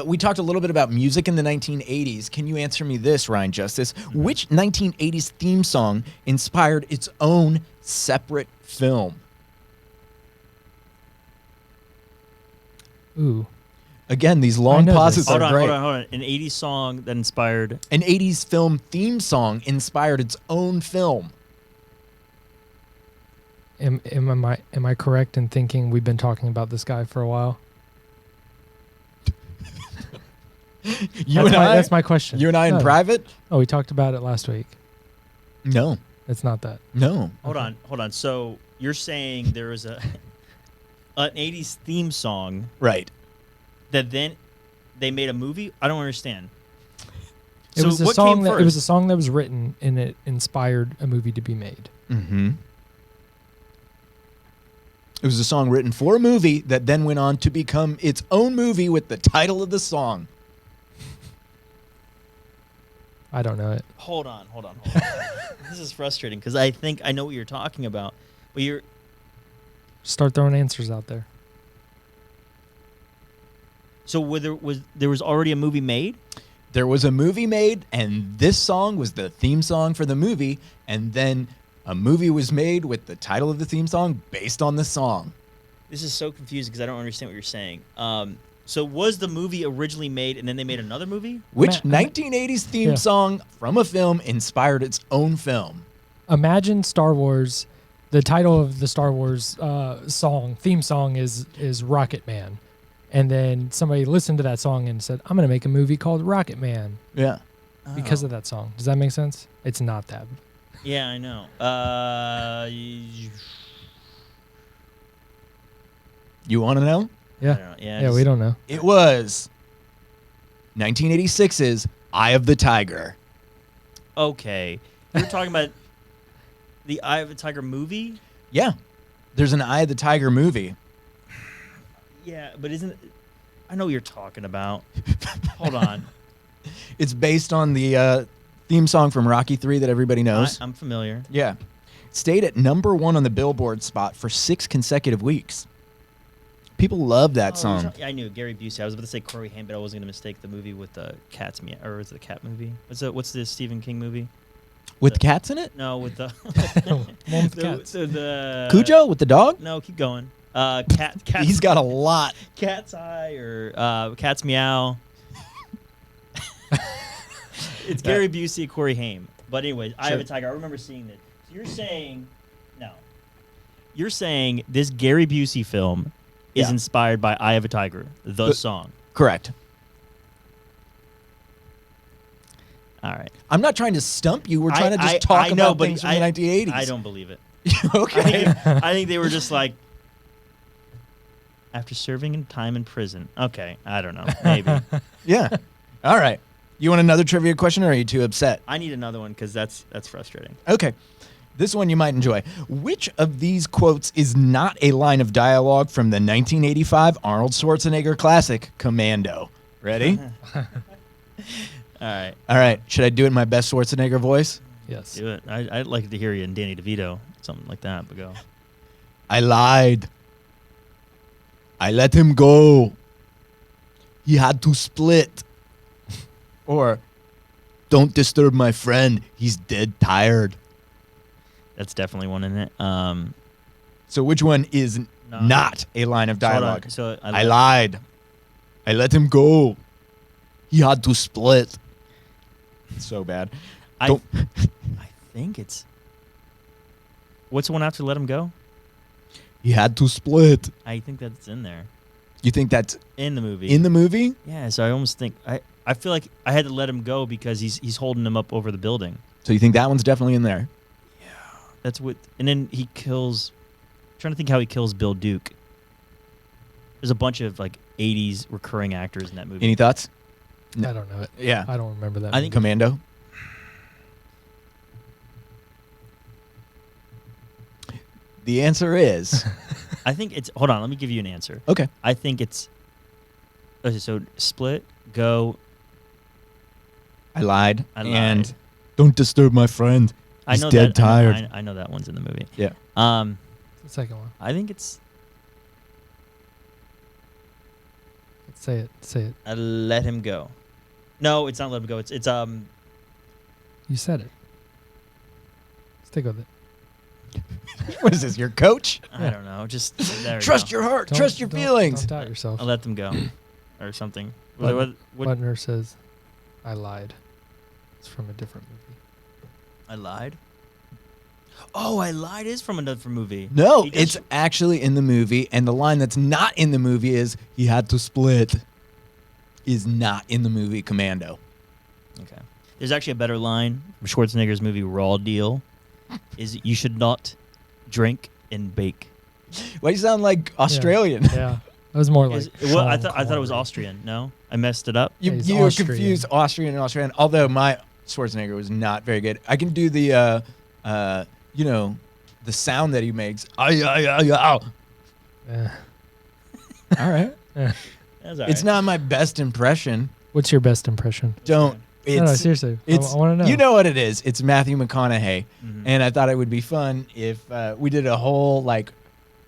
we talked a little bit about music in the 1980s. Can you answer me this, Ryan Justice? Which 1980s theme song inspired its own separate film? Ooh. Again, these long know pauses this. are Hold great. on. An 80s song that inspired. An 80s film theme song inspired its own film. Am I correct in thinking we've been talking about this guy for a while? That's my question. You and I in No. private? Oh, we talked about it last week. No, It's not that. no. Hold on. So you're saying there was an 80s theme song Right. that then they made a movie? I don't understand. It So was a what song came that first? it was a song that was written and it inspired a movie to be made. Mm-hmm. It was a song written for a movie that then went on to become its own movie with the title of the song. I don't know it. Hold on. This is frustrating because I think I know what you're talking about, but you're Start throwing answers out there. so there was already a movie made. there was a movie made, and this song was the theme song for the movie, and then a movie was made with the title of the theme song based on the song. This is so confusing because I don't understand what you're saying. So was the movie originally made and then they made another movie? Which 1980s theme Yeah. song from a film inspired its own film? Imagine Star Wars. The title of the Star Wars theme song is Rocket Man. And then somebody listened to that song and said, I'm going to make a movie called Rocket Man Yeah. because of that song. Does that make sense? It's not that. Yeah, I know. You want to know? Yeah. I don't know. Yeah, we don't know. It was 1986's Eye of the Tiger. Okay. You're talking about the Eye of the Tiger movie? Yeah. There's an Eye of the Tiger movie. Yeah, but isn't... I know what you're talking about. Hold on. It's based on the theme song from Rocky III that everybody knows. I'm familiar. Yeah. Stayed at number 1 on the Billboard spot for 6 consecutive weeks. People love that song. I knew Gary Busey. I was about to say Corey Haim, but I wasn't going to mistake the movie with the cats. Or is it the cat movie? What's the Stephen King movie? With cats in it? No, with the One with cats. the Cujo with the dog? No, keep going. Cat's He's got a lot. Cat's Eye or Cat's Meow. It's Gary Busey, Corey Haim. But anyways, Eye of a Tiger. I remember seeing this. So you're saying this Gary Busey film is Yeah. inspired by Eye of a Tiger, the song. Correct. All right. I'm not trying to stump you. We're trying to just talk about things from the 1980s. I don't believe it. Okay. I think they were just like, after serving time in prison. Okay, I don't know. Maybe. Yeah. All right. You want another trivia question, or are you too upset? I need another one because that's frustrating. Okay. This one you might enjoy. Which of these quotes is not a line of dialogue from the 1985 Arnold Schwarzenegger classic, Commando? Ready? All right. All right. Should I do it in my best Schwarzenegger voice? Yes. Do it. I'd like to hear you in Danny DeVito, something like that, but go. I lied. I let him go. He had to split. Or, don't disturb my friend. He's dead tired. That's definitely one in it. So which one is No. not a line of So hold on. dialogue? So I lied. I let him go. He had to split. So bad. I Don't- think it's. What's the one after Let Him Go? He had to split. I think that's in there. You think that's In the movie. in the movie? Yeah, so I almost think I feel like I had to let him go because he's holding him up over the building. So you think that one's definitely in there? That's what, and then he kills. I'm trying to think how he kills Bill Duke. There's a bunch of like 80s recurring actors in that movie. Any thoughts? I don't know it. Yeah. I don't remember that. I think- Commando? The answer is I think it's. Hold on, let me give you an answer. okay. I think it's. Okay, so split, go. I lied. I And lied. don't disturb my friend. I He's know dead that. tired. I know that one's in the movie. Yeah. The second one. I think it's. Say it. Say it. Let him go. No, it's not let him go. It's You said it. Stick with it. What is this, your coach? I don't know. Just there we Trust go. your heart. Don't- Trust your don't- feelings. Don't doubt yourself. I'll let them go, or something. Button- What- Butner says, I lied. It's from a different movie. I lied. Oh, I lied is from another movie. No, He does- it's actually in the movie, and the line that's not in the movie is he had to split. Is not in the movie Commando. Okay. There's actually a better line from Schwarzenegger's movie Raw Deal. Is you should not drink and bake. Why do you sound like Australian? Yeah. That was more like. Well, I Sean thought it was Connery. Austrian. No, I messed it up. You, He's you Austrian. confused Austrian and Australian. Although my Schwarzenegger was not very good. I can do the, the sound that he makes. All Eh. right. Eh. That's all It's right. not my best impression. What's your best impression? Don't. No, no, It's, seriously. it's I want to know. You know what it is. It's Matthew McConaughey. Mhm. And I thought it would be fun if we did a whole like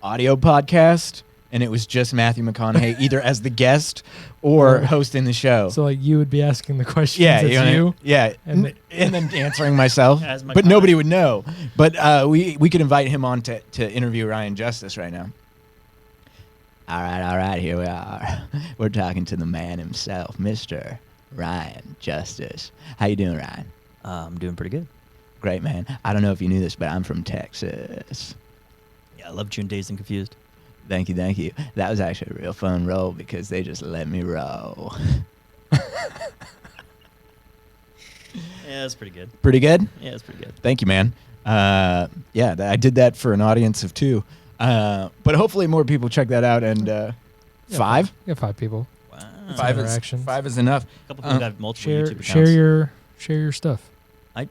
audio podcast and it was just Matthew McConaughey either as the guest or hosting the show. So like you would be asking the questions Yeah, as you. yeah, And and then answering myself, As my but comment. nobody would know. But we could invite him on to interview Ryan Justice right now. All right, here we are. We're talking to the man himself, Mr. Ryan Justice. How you doing, Ryan? I'm doing pretty good. Great, man. I don't know if you knew this, but I'm from Texas. Yeah, I love June Dazed and Confused. Thank you. That was actually a real fun roll because they just let me roll. Yeah, that's pretty good. Pretty good? Yeah, that's pretty good. Thank you, man. I did that for an audience of 2. But hopefully more people check that out. And 5? You have 5 people. Wow. Some 5 interactions. 5 is enough. A couple people have multiple Share YouTube accounts. share your stuff. I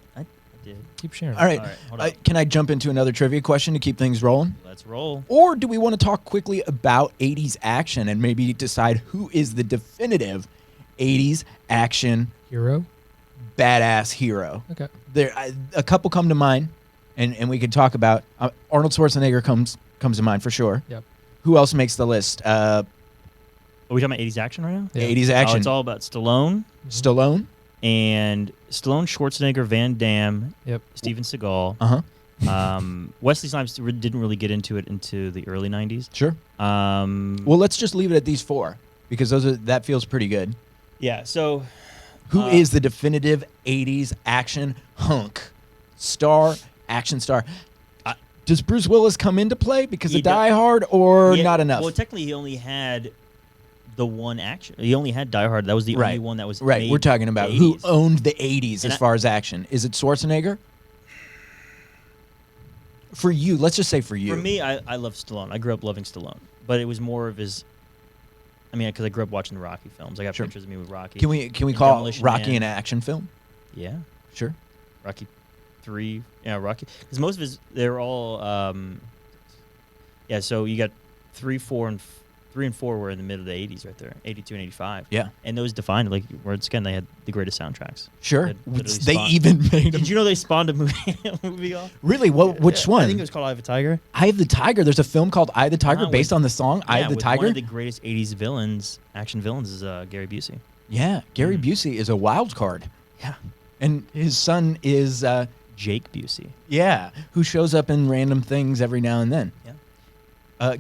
did. Keep sharing. All right. Hold on. Can I jump into another trivia question to keep things rolling? Let's roll. Or do we want to talk quickly about 80s action and maybe decide who is the definitive 80s action Hero. badass hero? Okay. There, a couple come to mind, and we could talk about Arnold Schwarzenegger comes to mind for sure. Yep. Who else makes the list? Are we talking about 80s action right now? Yeah. 80s Oh, action. it's all about Stallone Stallone. and Schwarzenegger, Van Damme, Yep. Steven Seagal. Uh-huh. Wesley Snipes didn't really get into it into the early 90s. Sure. Well, let's just leave it at these 4 because that feels pretty good. Yeah, so Who is the definitive 80s action hunk? Action star. Does Bruce Willis come into play because He of does. Die Hard or Yeah, not enough? Well, technically, he only had the one action. He only had Die Hard. That was the only one that was right. made We're talking about in the who 80s. owned the 80s And as far as action. Is it Schwarzenegger? For you, let's just say for you. For me, I love Stallone. I grew up loving Stallone, but it was more of his. I mean, because I grew up watching the Rocky films. I got Sure. pictures of me with Rocky. Can we and call Demolition Rocky Man. an action film? Yeah, Sure. Rocky 3. Yeah, Rocky. Because most of his, they're all. Yeah, so you got 3, 4, and 3 and 4 were in the middle of the 80s, right there, 82 and 85. Yeah. And those defined, like, once again, they had the greatest soundtracks. Sure. That literally They spawned- even made them. Did you know they spawned a movie off? Really? Which Yeah, one? I think it was called Eye of a Tiger. Eye of the Tiger. There's a film called Eye of the Tiger with- based on the song Eye Yeah, of the with Tiger. One of the greatest 80s villains, action villains, is Gary Busey. Yeah, Gary Busey is a wild card. Yeah. And his son is, Jake Busey. who shows up in random things every now and then. Yeah.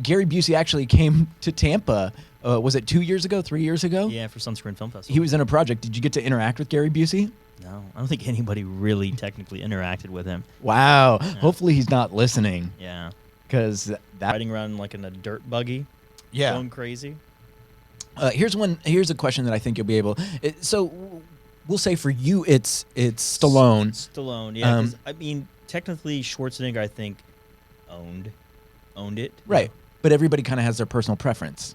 Gary Busey actually came to Tampa, was it 2 years ago, 3 years ago? Yeah, for Sunscreen Film Festival. He was in a project. Did you get to interact with Gary Busey? No, I don't think anybody really technically interacted with him. Wow. Hopefully he's not listening Yeah. because that. Riding around like in a dirt buggy, going crazy. Here's a question that I think you'll be able. So we'll say for you, it's Stallone. Stallone, yeah. 'Cause, I mean, technically, Schwarzenegger, I think, owned it. Right. But everybody kind of has their personal preference.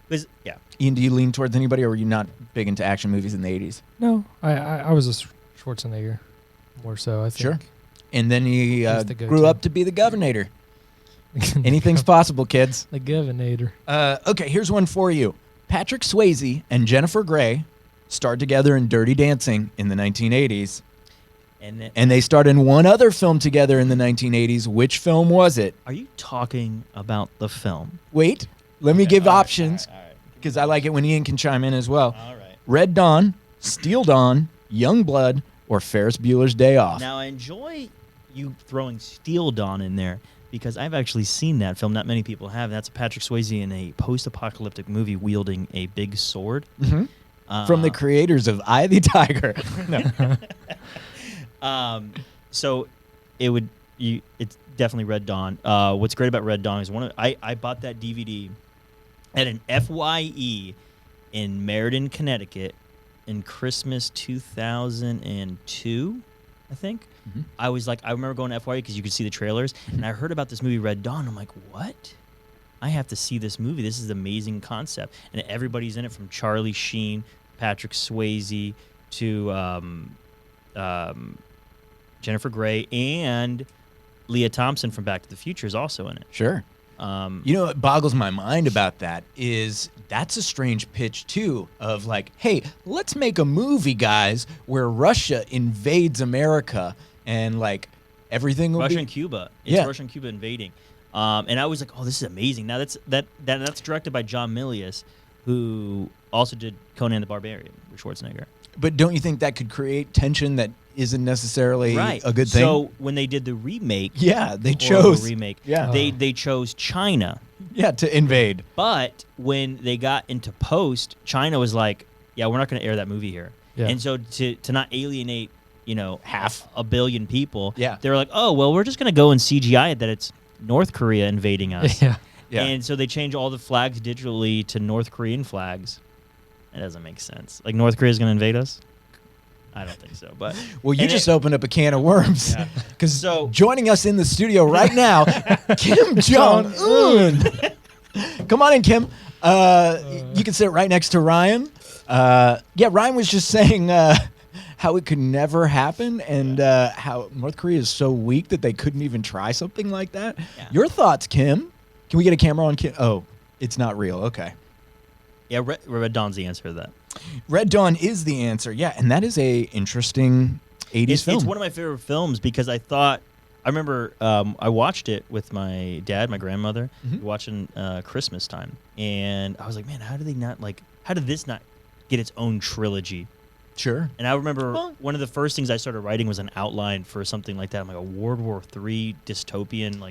Because, yeah. Ian, do you lean towards anybody, or were you not big into action movies in the 80s? No, I was a Schwarzenegger more so. I think. Sure. And then he He's the grew go-to. up to be the governor. Anything's possible, kids. The Governor. Okay, here's one for you. Patrick Swayze and Jennifer Grey starred together in Dirty Dancing in the 1980s. And they starred in one other film together in the 1980s. Which film was it? Are you talking about the film? Wait, let me give all right, options all right. because I like it when Ian can chime in as well. All right. Red Dawn, Steel Dawn, Young Blood, or Ferris Bueller's Day Off. Now, I enjoy you throwing Steel Dawn in there because I've actually seen that film. Not many people have. That's Patrick Swayze in a post-apocalyptic movie wielding a big sword. Mhm. From the creators of Eye of the Tiger. No. So it's definitely Red Dawn. What's great about Red Dawn is I bought that DVD at an FYE in Meriden, Connecticut in Christmas 2002, I think. Mhm. I remember going to FYE because you could see the trailers, and I heard about this movie Red Dawn. I'm like, what? I have to see this movie. This is an amazing concept, and everybody's in it from Charlie Sheen, Patrick Swayze to Jennifer Grey, and Leah Thompson from Back to the Future is also in it. Sure. You know what boggles my mind about that is that's a strange pitch too of like, hey, let's make a movie, guys, where Russia invades America and like everything will Russia be and Cuba. It's Yeah. Russia and Cuba invading. And I was like, oh, this is amazing. Now that's directed by John Milius, who also did Conan the Barbarian with Schwarzenegger. But don't you think that could create tension that isn't necessarily Right. a good thing? So when they did the remake, yeah, they the horrible chose remake. Yeah. They chose China. Yeah, to invade. But when they got into post, China was like, yeah, we're not going to air that movie here. Yeah. And so to not alienate, Half. a billion people, Yeah. they were like, oh, well, we're just going to go and CGI it that it's North Korea invading us. Yeah. Yeah. And so they change all the flags digitally to North Korean flags. It doesn't make sense. Like North Korea's going to invade us? I don't think so. But Well, you and just opened up a can of worms. Yeah. Because So- joining us in the studio right now, Kim Jong Un. Come on in, Kim. You can sit right next to Ryan. Yeah, Ryan was just saying how it could never happen and how North Korea is so weak that they couldn't even try something like that. Yeah. Your thoughts, Kim? Can we get a camera on Kim? Oh, it's not real. Okay. yeah, Red Dawn's the answer to that. Red Dawn is the answer. Yeah, and that is a interesting 80s film. It's one of my favorite films because I remember I watched it with my dad, my grandmother, watching Christmas time, and I was like, man, how did this not get its own trilogy? Sure. And I remember Well- one of the first things I started writing was an outline for something like that. I'm like a World War III dystopian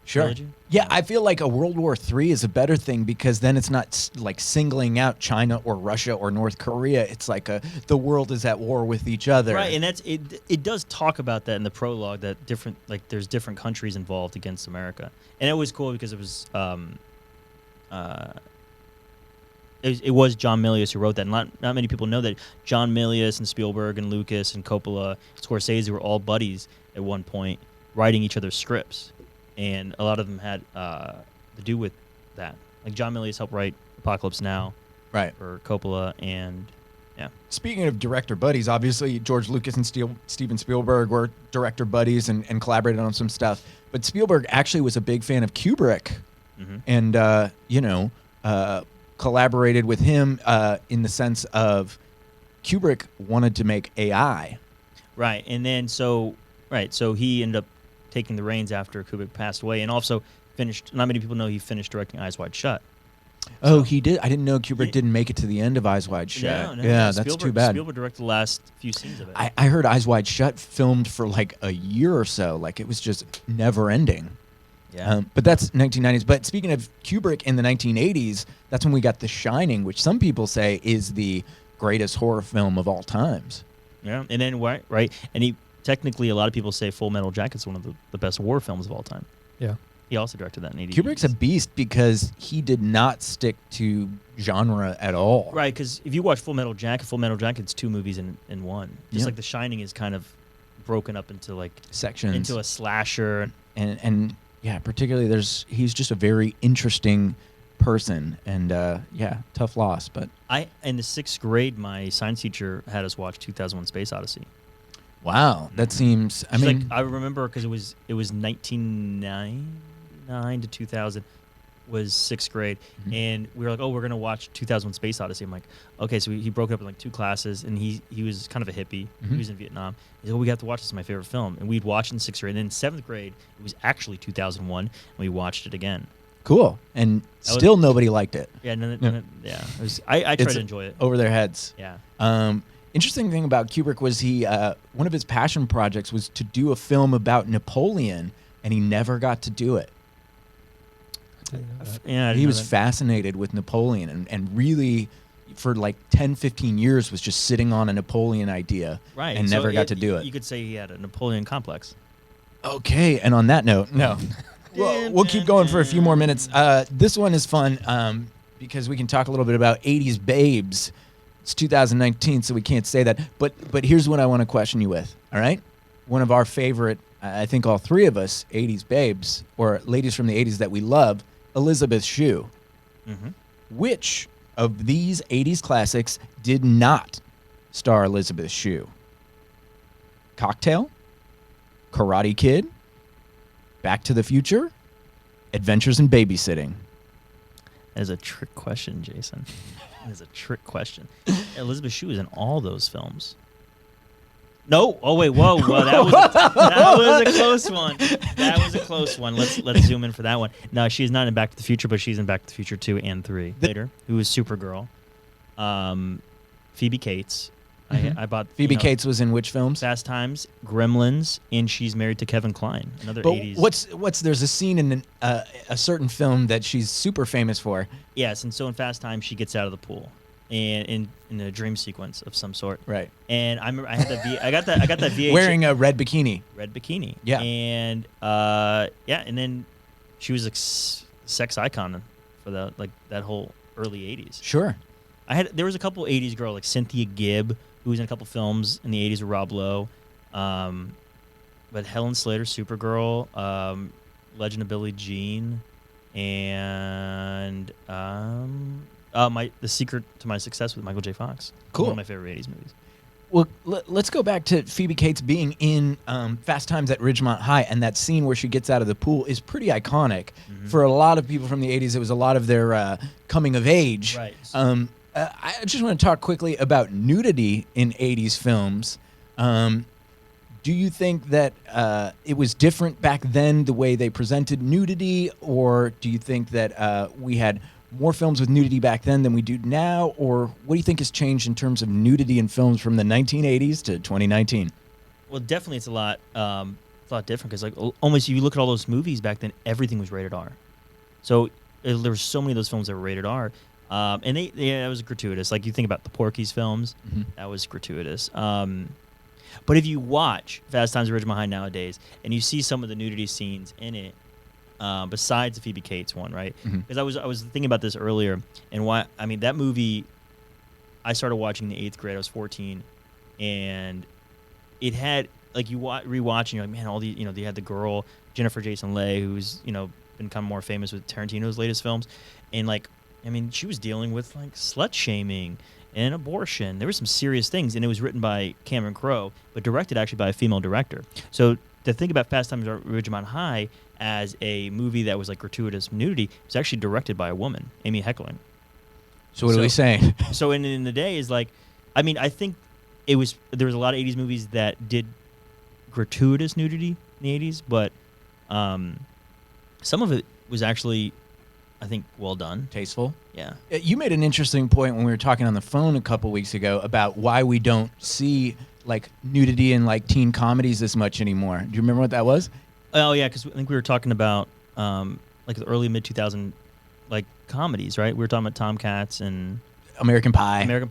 Sure. trilogy. Yeah, I feel like a World War III is a better thing because then it's not like singling out China or Russia or North Korea. It's like the world is at war with each other. Right, and that's it. It does talk about that in the prologue that there's different countries involved against America, and it was cool because it was it was John Milius who wrote that. Not many people know that John Milius and Spielberg and Lucas and Coppola, Scorsese were all buddies at one point, writing each other's scripts, and a lot of them had to do with that. Like John Milius helped write Apocalypse Now Right. for Coppola, and yeah. Speaking of director buddies, obviously George Lucas and Steven Spielberg were director buddies and collaborated on some stuff. But Spielberg actually was a big fan of Kubrick, and collaborated with him in the sense of Kubrick wanted to make AI. Right, and then so he ended up taking the reins after Kubrick passed away, and also finished. Not many people know he finished directing Eyes Wide Shut. Oh, he did. I didn't know Kubrick Yeah. didn't make it to the end of Eyes Wide Shut. No, yeah, that's Spielberg, too bad. Spielberg directed the last few scenes of it. I heard Eyes Wide Shut filmed for like a year or so. Like it was just never ending. yeah, But that's 1990s. But speaking of Kubrick in the 1980s, that's when we got The Shining, which some people say is the greatest horror film of all times. yeah, and then right, and he technically a lot of people say Full Metal Jacket's one of the best war films of all time. Yeah. He also directed that in '80s. Kubrick's a beast because he did not stick to genre at all. Right, because if you watch Full Metal Jacket's two movies in one. Just Yeah. like The Shining is kind of broken up into like Sections. into a slasher. and yeah, particularly he's just a very interesting person and yeah, tough loss. But In the 6th grade, my science teacher had us watch 2001: Space Odyssey. wow, that seems. I She's mean, like, I remember because it was 1999 to 2000 was 6th grade, and we were like, oh, we're gonna watch 2001: Space Odyssey. I'm like, okay, so he broke it up in like 2 classes, and he was kind of a hippie. He was in Vietnam. He said, well, we have to watch this. It's my favorite film, and we'd watch it in 6th grade. And then in 7th grade, it was actually 2001, and we watched it again. cool. And That was- still nobody liked it. Yeah, and then, Yeah. It was. I tried It's to enjoy it. Over their heads. Yeah. Interesting thing about Kubrick was he one of his passion projects was to do a film about Napoleon, and he never got to do it. Yeah, I He didn't was know that. fascinated with Napoleon and really for like 10, 15 years was just sitting on a Napoleon idea Right, and so never got to do it. You could say he had a Napoleon complex. Okay, and on that note, no. We'll keep going for a few more minutes. This one is fun because we can talk a little bit about 80s babes. It's 2019, so we can't say that. But here's what I want to question you with, all right? One of our favorite, I think all three of us, 80s babes, or ladies from the 80s that we love, Elizabeth Shue. Which of these 80s classics did not star Elizabeth Shue? Cocktail? Karate Kid? Back to the Future? Adventures in Babysitting? That is a trick question, Jason. That is a trick question. Elizabeth Shue is in all those films. No. Oh wait. Whoa. Well, that was a close one. That was a close one. Let's zoom in for that one. No, she's not in Back to the Future, but she's in Back to the Future 2 and 3 later. Who is Supergirl? Phoebe Cates. I bought Phoebe Cates was in which films? Fast Times, Gremlins, and she's married to Kevin Kline, another But 80s. there's a scene in a certain film that she's super famous for. Yes, and so in Fast Times she gets out of the pool, and in a dream sequence of some sort. Right. And I remember I had I got that VHS Wearing a red bikini. Red bikini. Yeah. And and then she was a sex icon for that whole early 80s. Sure. There was a couple 80s girls like Cynthia Gibb, who was in a couple films in the 80s with Rob Lowe. But Helen Slater, Supergirl, Legend of Billie Jean, and The Secret to My Success with Michael J. Fox. Cool. One of my favorite 80s movies. Well, let's go back to Phoebe Cates being in Fast Times at Ridgemont High, and that scene where she gets out of the pool is pretty iconic. Mm-hmm. For a lot of people from the 80s, it was a lot of their coming of age. Right. I just want to talk quickly about nudity in 80s films. Do you think that it was different back then, the way they presented nudity, or do you think that we had more films with nudity back then than we do now, or what do you think has changed in terms of nudity in films from the 1980s to 2019? Well, definitely it's a lot different because almost if you look at all those movies back then, everything was rated R. So there were so many of those films that were rated R. And that was gratuitous. Like you think about the Porky's films, that was gratuitous. But if you watch Fast Times at Ridgemont High nowadays, and you see some of the nudity scenes in it, besides the Phoebe Cates one, right? Because I was thinking about this earlier, and that movie, I started watching in the 8th grade. I was 14, and it had you rewatching, you're like, man, all these, they had the girl Jennifer Jason Leigh, who's become more famous with Tarantino's latest films, and she was dealing with slut shaming and abortion. There were some serious things, and it was written by Cameron Crowe, but directed actually by a female director. So to think about Fast Times at Ridgemont High as a movie that was gratuitous nudity, it was actually directed by a woman, Amy Heckerling. So what are we saying? So in the day is I think there was a lot of 80s movies that did gratuitous nudity in the 80s, but some of it was actually, I think, well done. Tasteful. Yeah. You made an interesting point when we were talking on the phone a couple weeks ago about why we don't see nudity in teen comedies as much anymore. Do you remember what that was? Oh yeah, because I think we were talking about the early mid 2000 comedies, right? We were talking about Tomcats and American Pie. American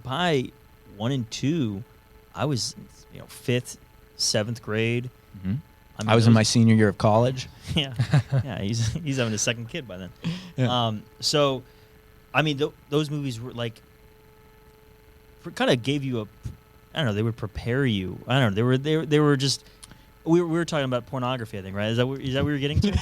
Pie 1 and 2. I was 5th, 7th grade. Mm-hmm. I was in my senior year of college. Yeah, yeah. He's having his second kid by then. Yeah. So, those movies were kind of gave you I don't know. They would prepare you. I don't know. They were just. We were talking about pornography, I think, right? Is that what we were getting to?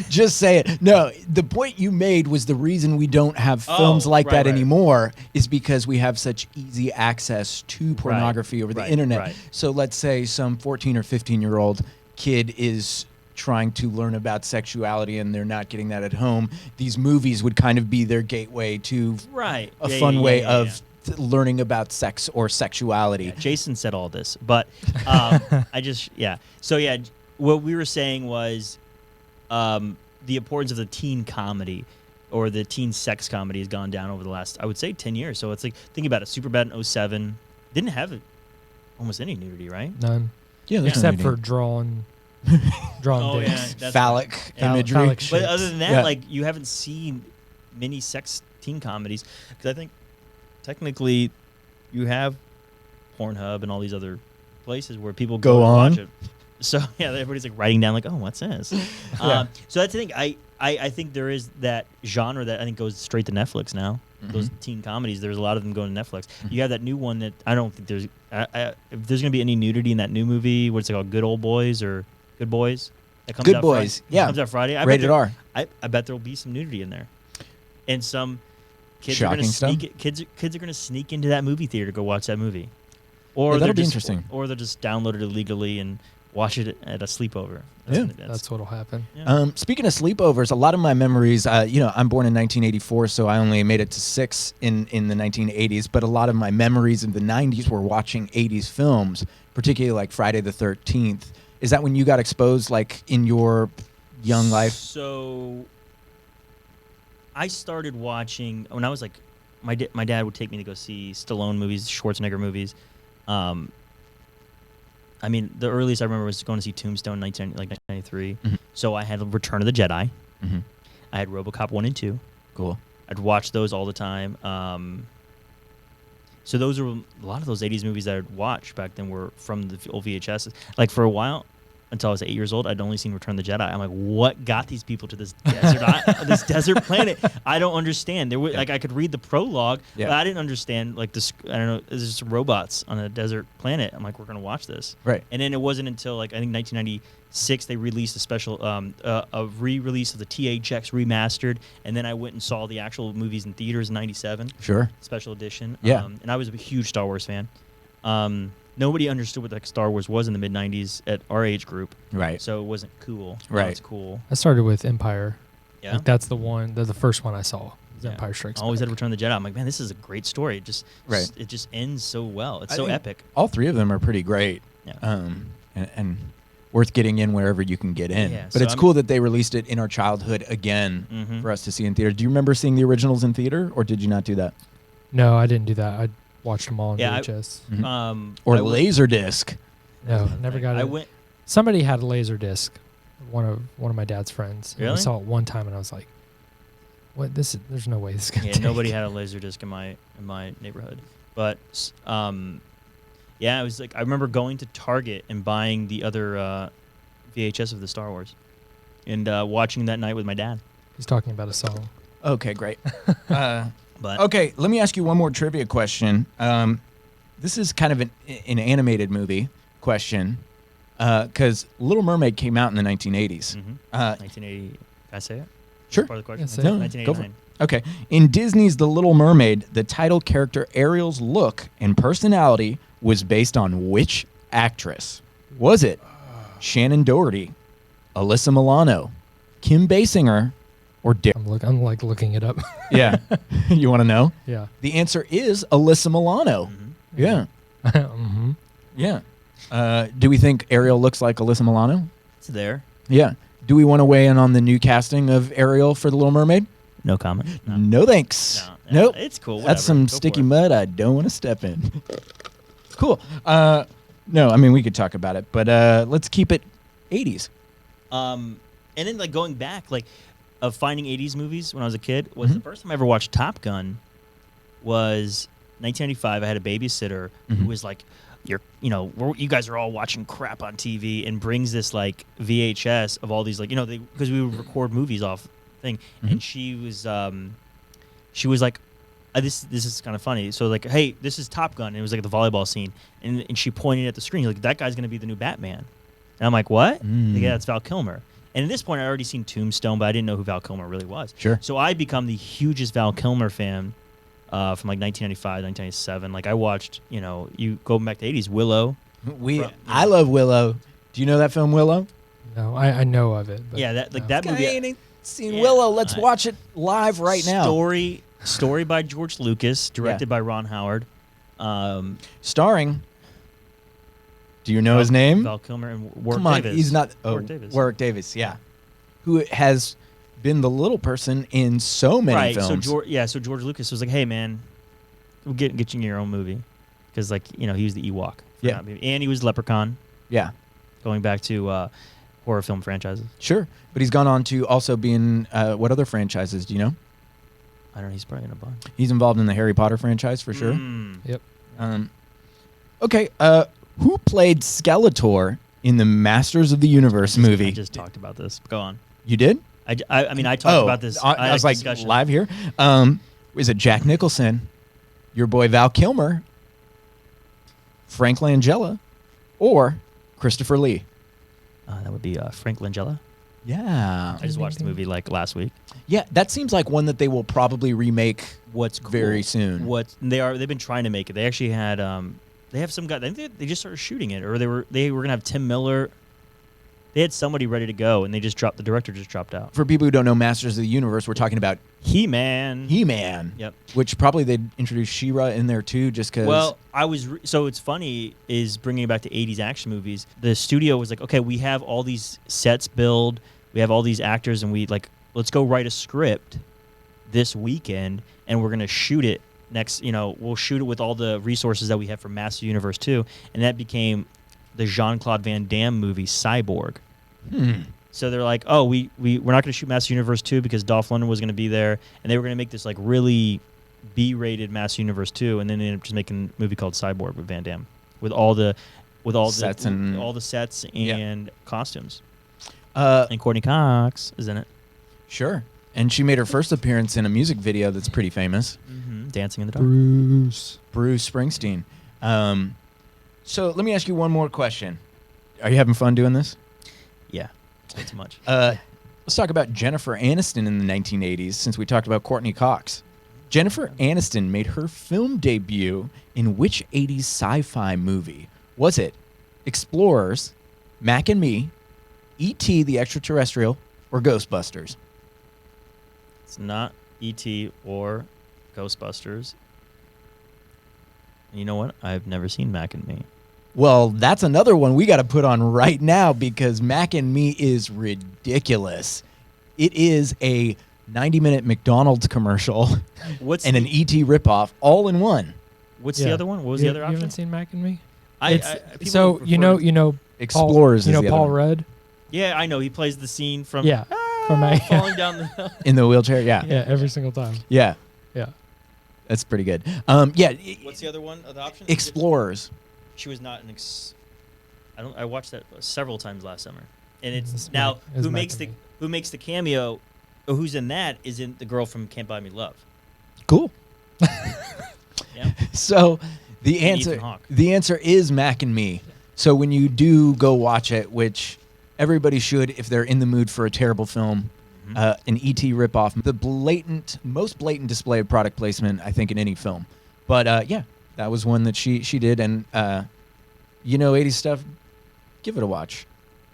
Just say it. No, the point you made was the reason we don't have films that anymore is because we have such easy access to pornography over the internet. Right. So let's say some 14 or 15-year-old kid is trying to learn about sexuality and they're not getting that at home. These movies would kind of be their gateway to a fun way of learning about sex or sexuality. Yeah, Jason said all this, but So what we were saying was the importance of the teen comedy or the teen sex comedy has gone down over the last, I would say, 10 years. So it's think about it. Superbad in 07 didn't have almost any nudity, right? None. Yeah, except for drawn dicks. Phallic imagery. Phallic But shapes. other than that, you haven't seen many sex teen comedies because I think technically you have Pornhub and all these other places where people go and watch it. So yeah, everybody's writing down oh, what's this? So that's the thing. I think there is that genre that I think goes straight to Netflix now. Mm-hmm. Those teen comedies, there's a lot of them going to Netflix. Mm-hmm. You have that new one that I don't think there's. If there's gonna be any nudity in that new movie, what's it called, Good Old Boys or Good Boys? That comes Good out Boys, Friday. Comes out Friday. Rated R. I bet there will be some nudity in there, and some kids Shocking are gonna stuff. sneak. Kids are gonna sneak into that movie theater to go watch that movie, or that'll they're be just, interesting. Or they'll just download it illegally and watch it at a sleepover. Yeah. That's what'll happen. yeah. Speaking of sleepovers, a lot of my memories, I'm born in 1984, so I only made it to 6 in the 1980s, but a lot of my memories in the 90s were watching 80s films, particularly like Friday the 13th. Is that when you got exposed, like, in your young life? So I started watching when I was like, my dad would take me to go see Stallone movies, Schwarzenegger movies. I mean, the earliest I remember was going to see Tombstone in 1993. Mhm. So I had Return of the Jedi. Mm-hmm. I had RoboCop 1 and 2. Cool. I'd watch those all the time. So those are a lot of those 80s movies that I'd watch back then were from the old VHS. Like for a while, until I was 8 years old, I'd only seen Return of the Jedi. I'm like, what got these people to this desert, this desert planet? I don't understand. There was like I could read the prologue, but I didn't understand like this. I don't know. It's just robots on a desert planet. I'm like, we're gonna watch this, Right. And then it wasn't until like I think 1996 they released a special a re-release of the THX remastered, and then I went and saw the actual movies in theaters in '97, Sure. special edition. Yeah. And I was a huge Star Wars fan. Nobody understood what like Star Wars was in the mid '90s at our age group, Right. so it wasn't cool. Now Right. it's cool. I started with Empire. Yeah. Like that's the first one I saw. Was Yeah. Empire Strikes I always Back. had Return of the Jedi. I'm like, man, this is a great story. It just Right. it just ends so well. It's I so think epic. All three of them are pretty great. Yeah. And worth getting in wherever you can get in. Yeah, But so it's I'm- cool that they released it in our childhood again Mhm. for us to see in theater. Do you remember seeing the originals in theater, or did you not do that? No, I didn't do that. I watched them all on Yeah, VHS. Or I went- Laserdisc? No, never got I it. went. Somebody had a laser disc. One of my dad's friends. And Really? we saw it one time, and I was like, "What? There's no way this is gonna." Yeah, take. nobody had a laser disc in my neighborhood. But yeah, it was like I remember going to Target and buying the other VHS of the Star Wars, and watching that night with my dad. He's talking about a song. Okay, great. But Okay, let me ask you one more trivia question. This is kind of an animated movie question, because Little Mermaid came out in the 1980s. 1980. Can I say it? Sure. Part of the question. Yeah, say it. No, 1989. Okay. In Disney's The Little Mermaid, the title character Ariel's look and personality was based on which actress? Was it Shannon Doherty, Alyssa Milano, Kim Basinger, or I'm like looking it up. Yeah. You want to know? Yeah. The answer is Alyssa Milano. Mhm. Yeah. hmm Yeah. Do we think Ariel looks like Alyssa Milano? It's there. Yeah. Do we want to weigh in on the new casting of Ariel for The Little Mermaid? No comment. No. No thanks. No, Nope. It's cool. That's whatever. some Go for sticky it. mud I don't want to step in. Cool. No, I mean, we could talk about it, but let's keep it 80s. And then like going back, like of finding 80s movies when I was a kid was Mhm. the first time I ever watched Top Gun was 1995. I had a babysitter Mhm. who was like, you guys are all watching crap on TV, and brings this like VHS of all these like, because we would record movies off thing, Mhm. and she was like, this is kind of funny. So like, hey, this is Top Gun. And it was like the volleyball scene, and she pointed at the screen like, that guy's gonna be the new Batman. And I'm like, what? Mm. Yeah, that's Val Kilmer. And at this point, I'd already seen Tombstone, but I didn't know who Val Kilmer really was. Sure. So I become the hugest Val Kilmer fan from like 1995, 1997. Like I watched, you go back to 80s, Willow. I love Willow. Do you know that film Willow? No, I know of it. But Yeah, that like no. that movie. ain't seen Yeah, Willow. Let's I- watch it live right now. Story by George Lucas, directed by Ron Howard. Starring. Do you know his name? Val Kilmer and Warwick Come on, Davis. he's not. Oh, Warwick Davis. Warwick Davis, yeah. Who has been the little person in so many Right. films. So George Lucas was like, "Hey, man, we'll get you your own movie," because like he was the Ewok. Yeah. And he was Leprechaun. Yeah, Going back to horror film franchises. sure. But he's gone on to also be in what other franchises? Do you know? I don't know. He's probably in a bunch. He's involved in the Harry Potter franchise for sure. Mm. Yep. Okay. Who played Skeletor in the Masters of the Universe movie? I just talked about this. Go on. You did? I mean, I talked about this. I was had a like discussion. live here. Is it Jack Nicholson, your boy Val Kilmer, Frank Langella, or Christopher Lee? That would be Frank Langella. Yeah. I just watched the movie like last week. Yeah, that seems like one that they will probably remake What's cool, very soon. They've been trying to make it. They actually had They have some guy. I think they just started shooting it, or they were gonna have Tim Miller. They had somebody ready to go, and they just dropped. The director just dropped out. For people who don't know Masters of the Universe, we're talking about He-Man. He-Man. Yep. Which probably they'd introduce She-Ra in there too, just because. Well, so it's funny is bringing it back to 80s action movies. The studio was like, okay, we have all these sets built, we have all these actors, and let's go write a script this weekend, and we're gonna shoot it next. We'll shoot it with all the resources that we have for Masters of the Universe 2, and that became the Jean-Claude Van Damme movie Cyborg. So they're like, oh, we're not going to shoot Master Universe 2 because Dolph Lundgren was going to be there, and they were going to make this like really B-rated Master Universe 2, and then they ended up just making a movie called Cyborg with Van Damme, with all the sets and costumes. And Courtney Cox is in it. Sure. And she made her first appearance in a music video that's pretty famous. Dancing in the Dark. Bruce Springsteen. So let me ask you one more question. Are you having fun doing this? Yeah, not too much. Let's talk about Jennifer Aniston in the 1980s, since we talked about Courtney Cox. Jennifer Aniston made her film debut in which 80s sci-fi movie? Was it Explorers, Mac and Me, E.T. the Extraterrestrial, or Ghostbusters? It's not E.T. or Ghostbusters. And you know what? I've never seen Mac and Me. Well, that's another one we got to put on right now because Mac and Me is ridiculous. It is a 90-minute McDonald's commercial and an E.T. ripoff all in one. What's the other one? What was the other option? You haven't seen Mac and Me? So you know Explorers Paul, is the other Paul one. Rudd? Yeah, I know. He plays the scene from from falling down the in the wheelchair, yeah. Yeah, every single time. Yeah. Yeah. That's pretty good. What's the other one? The option? Explorers. She was not an I watched that several times last summer. And it's who makes the cameo or who's in that isn't the girl from Can't Buy Me Love. Cool. Yeah. So the And answer Ethan Hawke. is Mac and Me. So when you do go watch it, which everybody should if they're in the mood for a terrible film, an E.T. ripoff, the most blatant display of product placement, I think, in any film. But that was one that she did, and 80s stuff, give it a watch.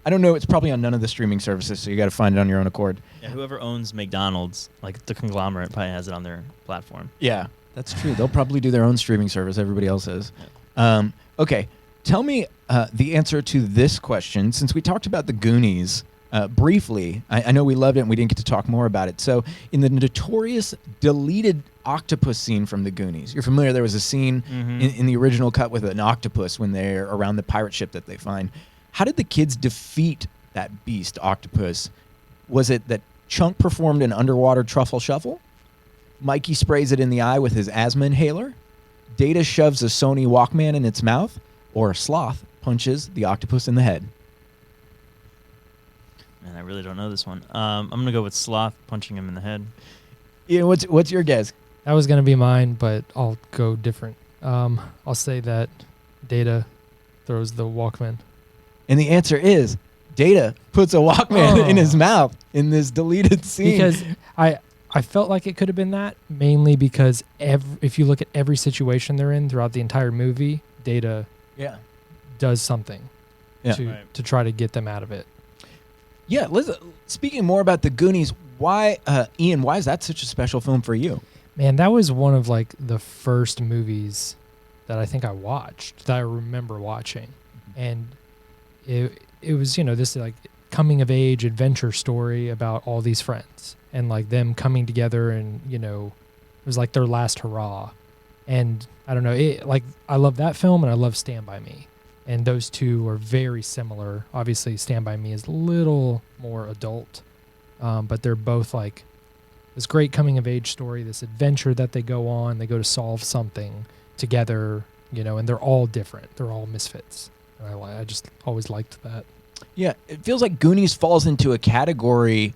I don't know, it's probably on none of the streaming services, so you got to find it on your own accord. Yeah, whoever owns McDonald's, like the conglomerate, probably has it on their platform. Yeah, that's true. They'll probably do their own streaming service. Everybody else is. Yeah. Okay, tell me the answer to this question. Since we talked about the Goonies briefly, I know we loved it and we didn't get to talk more about it. So in the notorious deleted octopus scene from the Goonies, you're familiar, there was a scene in the original cut with an octopus when they're around the pirate ship that they find. How did the kids defeat that beast octopus? Was it that Chunk performed an underwater truffle shuffle? Mikey sprays it in the eye with his asthma inhaler? Data shoves a Sony Walkman in its mouth? Or Sloth punches the octopus in the head? Man, I really don't know this one. I'm going to go with Sloth punching him in the head. Yeah, what's your guess? That was going to be mine, but I'll go different. I'll say that Data throws the Walkman. And the answer is Data puts a Walkman in his mouth in this deleted scene. Because I felt like it could have been that, mainly because if you look at every situation they're in throughout the entire movie, Data does something to try to get them out of it. Yeah, speaking more about the Goonies, why, Ian, why is that such a special film for you? Man, that was one of like the first movies that I think I watched, that I remember watching. And it was, this like coming of age adventure story about all these friends and like them coming together and, it was like their last hurrah. And I don't know, I love that film and I love Stand By Me. And those two are very similar. Obviously, Stand By Me is a little more adult, but they're both like this great coming of age story, this adventure that they go on. They go to solve something together, and they're all different. They're all misfits. And I just always liked that. Yeah, it feels like Goonies falls into a category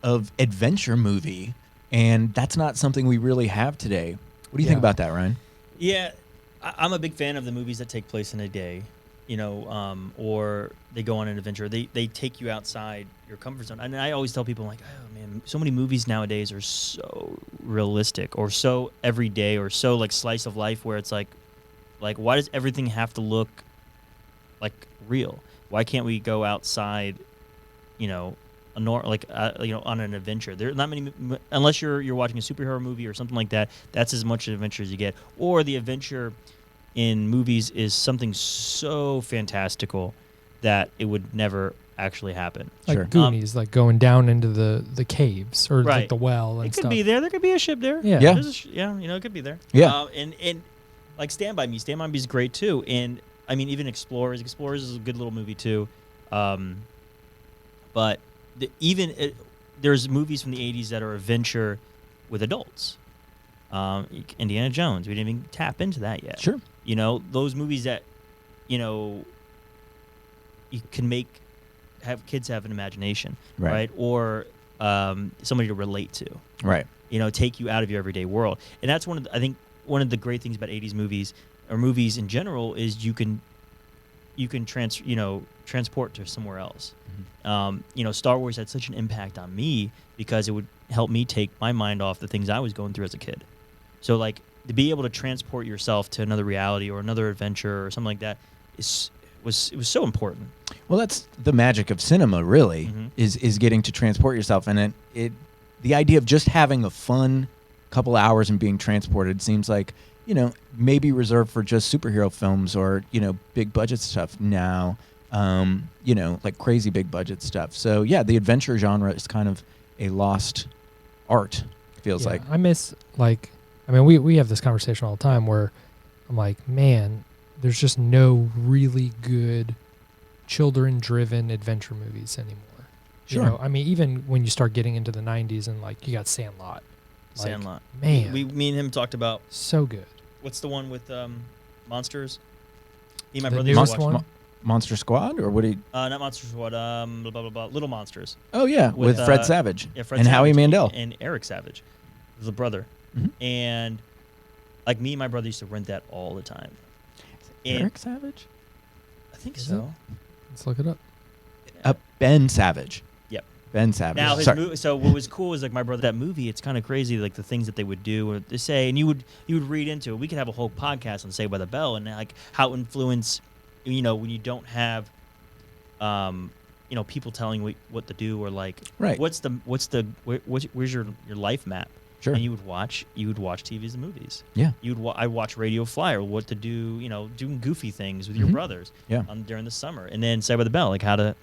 of adventure movie, and that's not something we really have today. What do you think about that, Ryan? Yeah, I'm a big fan of the movies that take place in a day, or they go on an adventure. They take you outside your comfort zone. And I always tell people, like, oh, man, so many movies nowadays are so realistic or so everyday or so, like, slice of life where it's like, Like, why does everything have to look like real? Why can't we go outside, you know, on an adventure? There are not many, unless you're watching a superhero movie or something like that. That's as much adventure as you get. Or the adventure in movies is something so fantastical that it would never actually happen. Like Sure. Goonies, like going down into the caves or Right. like the well and It could stuff. be there. There could be a ship there. Yeah. Yeah. There's it could be there. Yeah. And like Stand By Me. Stand By Me is great too. And I mean, even Explorers. Explorers is a good little movie too. But there's movies from the 80s that are adventure with adults. Indiana Jones. We didn't even tap into that yet. Sure. You know, those movies that, you know, you can have kids have an imagination, right? Or somebody to relate to. Right. You know, take you out of your everyday world. And that's I think one of the great things about 80s movies or movies in general is you can transport to somewhere else. Mm-hmm. You know, Star Wars had such an impact on me because it would help me take my mind off the things I was going through as a kid. So like to be able to transport yourself to another reality or another adventure or something like that was so important. Well, that's the magic of cinema, really, Mm-hmm. is getting to transport yourself. And the idea of just having a fun couple hours and being transported seems like, you know, maybe reserved for just superhero films or, you know, big budget stuff now, you know, like crazy big budget stuff. So, yeah, the adventure genre is kind of a lost art, feels like. I miss, like, I mean, we have this conversation all the time where I'm like, man, there's just no really good children-driven adventure movies anymore. Sure. You know, I mean, even when you start getting into the 90s and, like, you got Sandlot. Like, Sandlot. Man. Me and him talked about So good. what's the one with monsters? Me and my The brother used newest to watch. one? Monster Squad, or what do you... Not Monster Squad. Blah blah blah. Little Monsters. Oh, yeah, with Fred Savage and Howie Mandel. And Eric Savage, the brother. Mhm. And like me and my brother used to rent that all the time. And Eric Savage? I think Is so. Let's look it up. Ben Savage. Yep. Ben Savage. Now his Sorry. so what was cool is like my brother, that movie, it's kind of crazy, like the things that they would do or they say, and you would read into it. We could have a whole podcast on Saved by the Bell and like how influence, you know, when you don't have you know, people telling you what to do or like Right. where's your life map? Sure. And you would watch TVs and movies. Yeah. I watch Radio Flyer, what to do, you know, doing goofy things with your Mhm. brothers. Yeah. During the summer, and then Saved by the Bell, like how to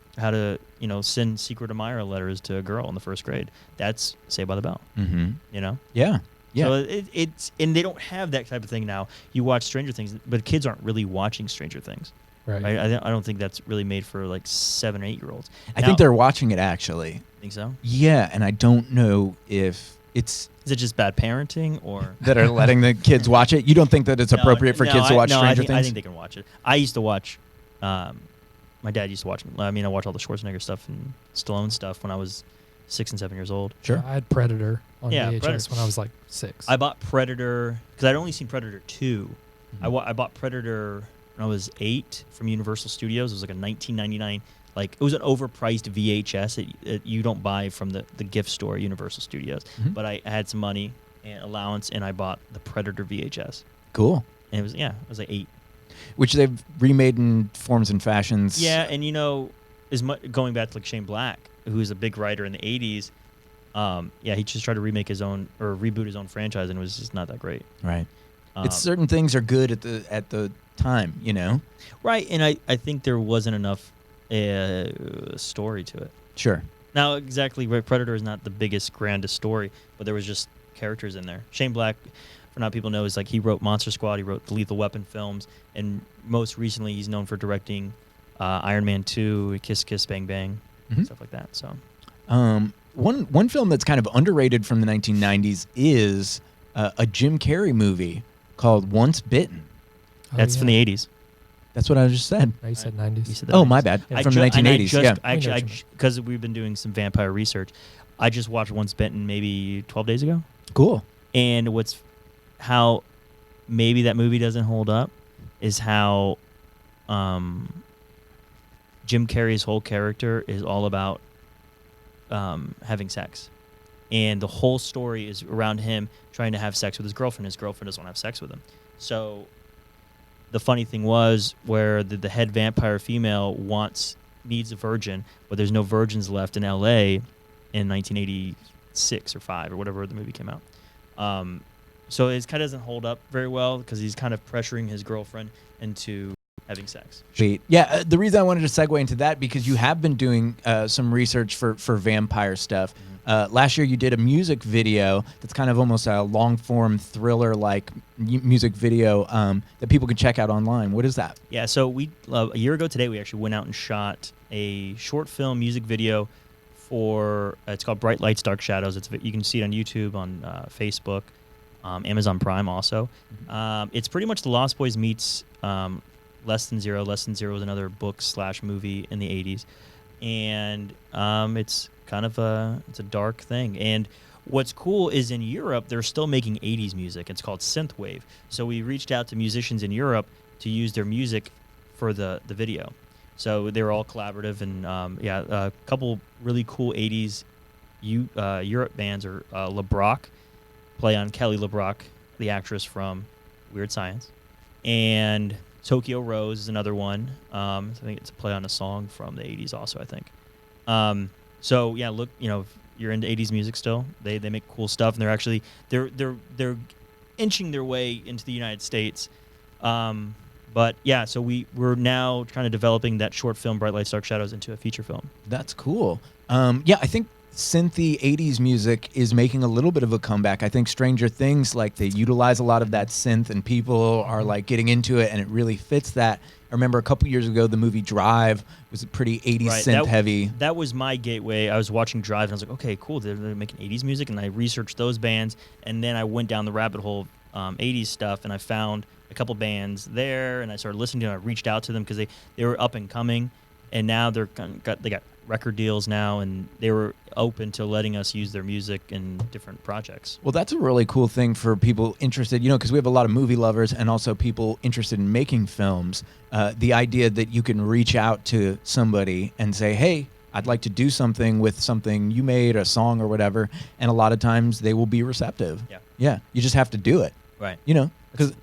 you know, send secret admirer letters to a girl in the first grade. That's Saved by the Bell. Mm-hmm. You know. Yeah. Yeah. So it's and they don't have that type of thing now. You watch Stranger Things, but kids aren't really watching Stranger Things. Right. Right? I don't think that's really made for like 7 or 8 year olds. I think they're watching it, actually. Think so. Yeah, and I don't know if it's Is it just bad parenting or? that are letting the kids watch it. You don't think that it's appropriate for kids to watch Stranger Things? I think they can watch it. I used to watch. My dad used to watch. I mean, I watched all the Schwarzenegger stuff and Stallone stuff when I was 6 and 7 years old. Sure. I had Predator on Yeah, VHS Predator. when I was like 6. I bought Predator because I'd only seen Predator 2. Mhm. I bought Predator when I was 8 from Universal Studios. It was like a 1999. Like it was an overpriced VHS that you don't buy from the gift store at Universal Studios. Mhm. But I had some money and allowance, and I bought the Predator VHS. Cool. And it was like 8. Which they've remade in forms and fashions. Yeah, and you know, going back to like Shane Black, who's a big writer in the 80s. Yeah, he just tried to remake his own or reboot his own franchise, and it was just not that great. Right. It's certain things are good at the time, you know. Right, and I think there wasn't enough story to it. Sure. Now, exactly, Predator is not the biggest, grandest story, but there was just characters in there. Shane Black, for not people know, is like he wrote Monster Squad, he wrote the Lethal Weapon films, and most recently he's known for directing Iron Man 2, Kiss Kiss Bang Bang, Mhm. stuff like that. So, One film that's kind of underrated from the 1990s is a Jim Carrey movie called Once Bitten. Oh, that's from the 80s. That's what I just said. No, you said 90s. You said that Oh, 80s. my bad. Yeah. From the 1980s. Yeah. Because we've been doing some vampire research, I just watched Once Bitten maybe 12 days ago. Cool. And how maybe that movie doesn't hold up is how Jim Carrey's whole character is all about having sex. And the whole story is around him trying to have sex with his girlfriend. His girlfriend doesn't want to have sex with him. So the funny thing was where the head vampire female needs a virgin, but there's no virgins left in L.A. in 1986 or 5 or whatever the movie came out. So it kind of doesn't hold up very well because he's kind of pressuring his girlfriend into having sex. Sweet. Yeah, the reason I wanted to segue into that because you have been doing some research for vampire stuff. Last year you did a music video that's kind of almost a long-form thriller-like music video that people can check out online. What is that? Yeah, so we a year ago today we actually went out and shot a short film music video for it's called Bright Lights, Dark Shadows. You can see it on YouTube, on Facebook, Amazon Prime also. It's pretty much The Lost Boys meets Less Than Zero. Less Than Zero was another book/movie in the 80s, and it's kind of it's a dark thing. And what's cool is in Europe they're still making 80s music. It's called synthwave. So we reached out to musicians in Europe to use their music for the video. So they were all collaborative, and a couple really cool 80s Europe bands are LeBrock, play on Kelly LeBrock, the actress from Weird Science, and Tokyo Rose is another one. I think it's a play on a song from the 80s also, I think. So yeah, look, if you're into 80s music still, they make cool stuff, and they're inching their way into the United States. But yeah, so we're now kind of developing that short film Bright Lights, Dark Shadows into a feature film. That's cool. I think synthy 80s music is making a little bit of a comeback. I think Stranger Things, like, they utilize a lot of that synth, and people are like getting into it, and it really fits that. I remember a couple years ago, the movie Drive was a pretty 80s synth heavy. That was my gateway. I was watching Drive, and I was like, okay, cool. They're making 80s music, and I researched those bands, and then I went down the rabbit hole of 80s stuff, and I found a couple bands there, and I started listening to them. I reached out to them because they were up and coming, and now they got record deals now, and they were open to letting us use their music in different projects. Well, that's a really cool thing for people interested, because we have a lot of movie lovers and also people interested in making films. The idea that you can reach out to somebody and say, hey, I'd like to do something with something you made, a song or whatever, and a lot of times they will be receptive. Yeah, you just have to do it. Right. Because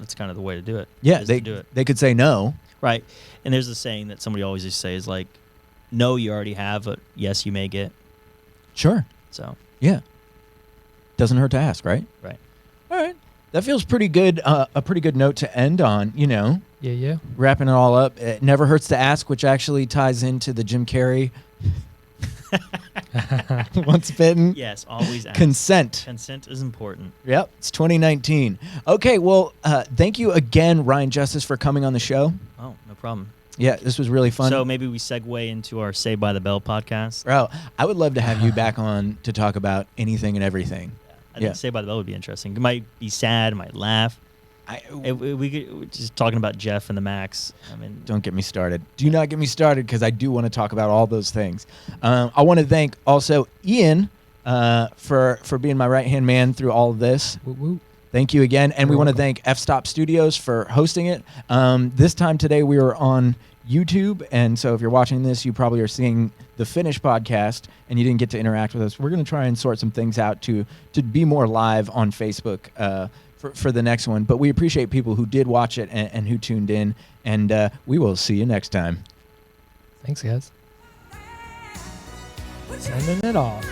that's kind of the way to do it. Yeah, they could say no. Right. And there's a saying that somebody always used to say is like, no, you already have, but yes, you may get. Sure. So. Yeah. Doesn't hurt to ask, right? Right. All right. That feels pretty good. A pretty good note to end on, Yeah. Wrapping it all up. It never hurts to ask, which actually ties into the Jim Carrey. Once bitten. Yes, always ask. Consent. Consent is important. Yep. It's 2019. Okay. Well, thank you again, Ryan Justice, for coming on the show. Oh, no problem. Yeah, this was really fun. So maybe we segue into our Saved by the Bell podcast. Bro, I would love to have you back on to talk about anything and everything. I think Saved by the Bell would be interesting. It might be sad, it might laugh. We could just talking about Jeff and the Max. I mean, don't get me started. Do not get me started, because I do want to talk about all those things. I want to thank also Ian for being my right-hand man through all of this. Woo woo. Thank you again. And we want to thank F-Stop Studios for hosting it. This time today we were on YouTube, and so if you're watching this, you probably are seeing the finished podcast and you didn't get to interact with us. We're going to try and sort some things out to be more live on Facebook for the next one. But we appreciate people who did watch it and who tuned in, and we will see you next time. Thanks, guys. Sending it off.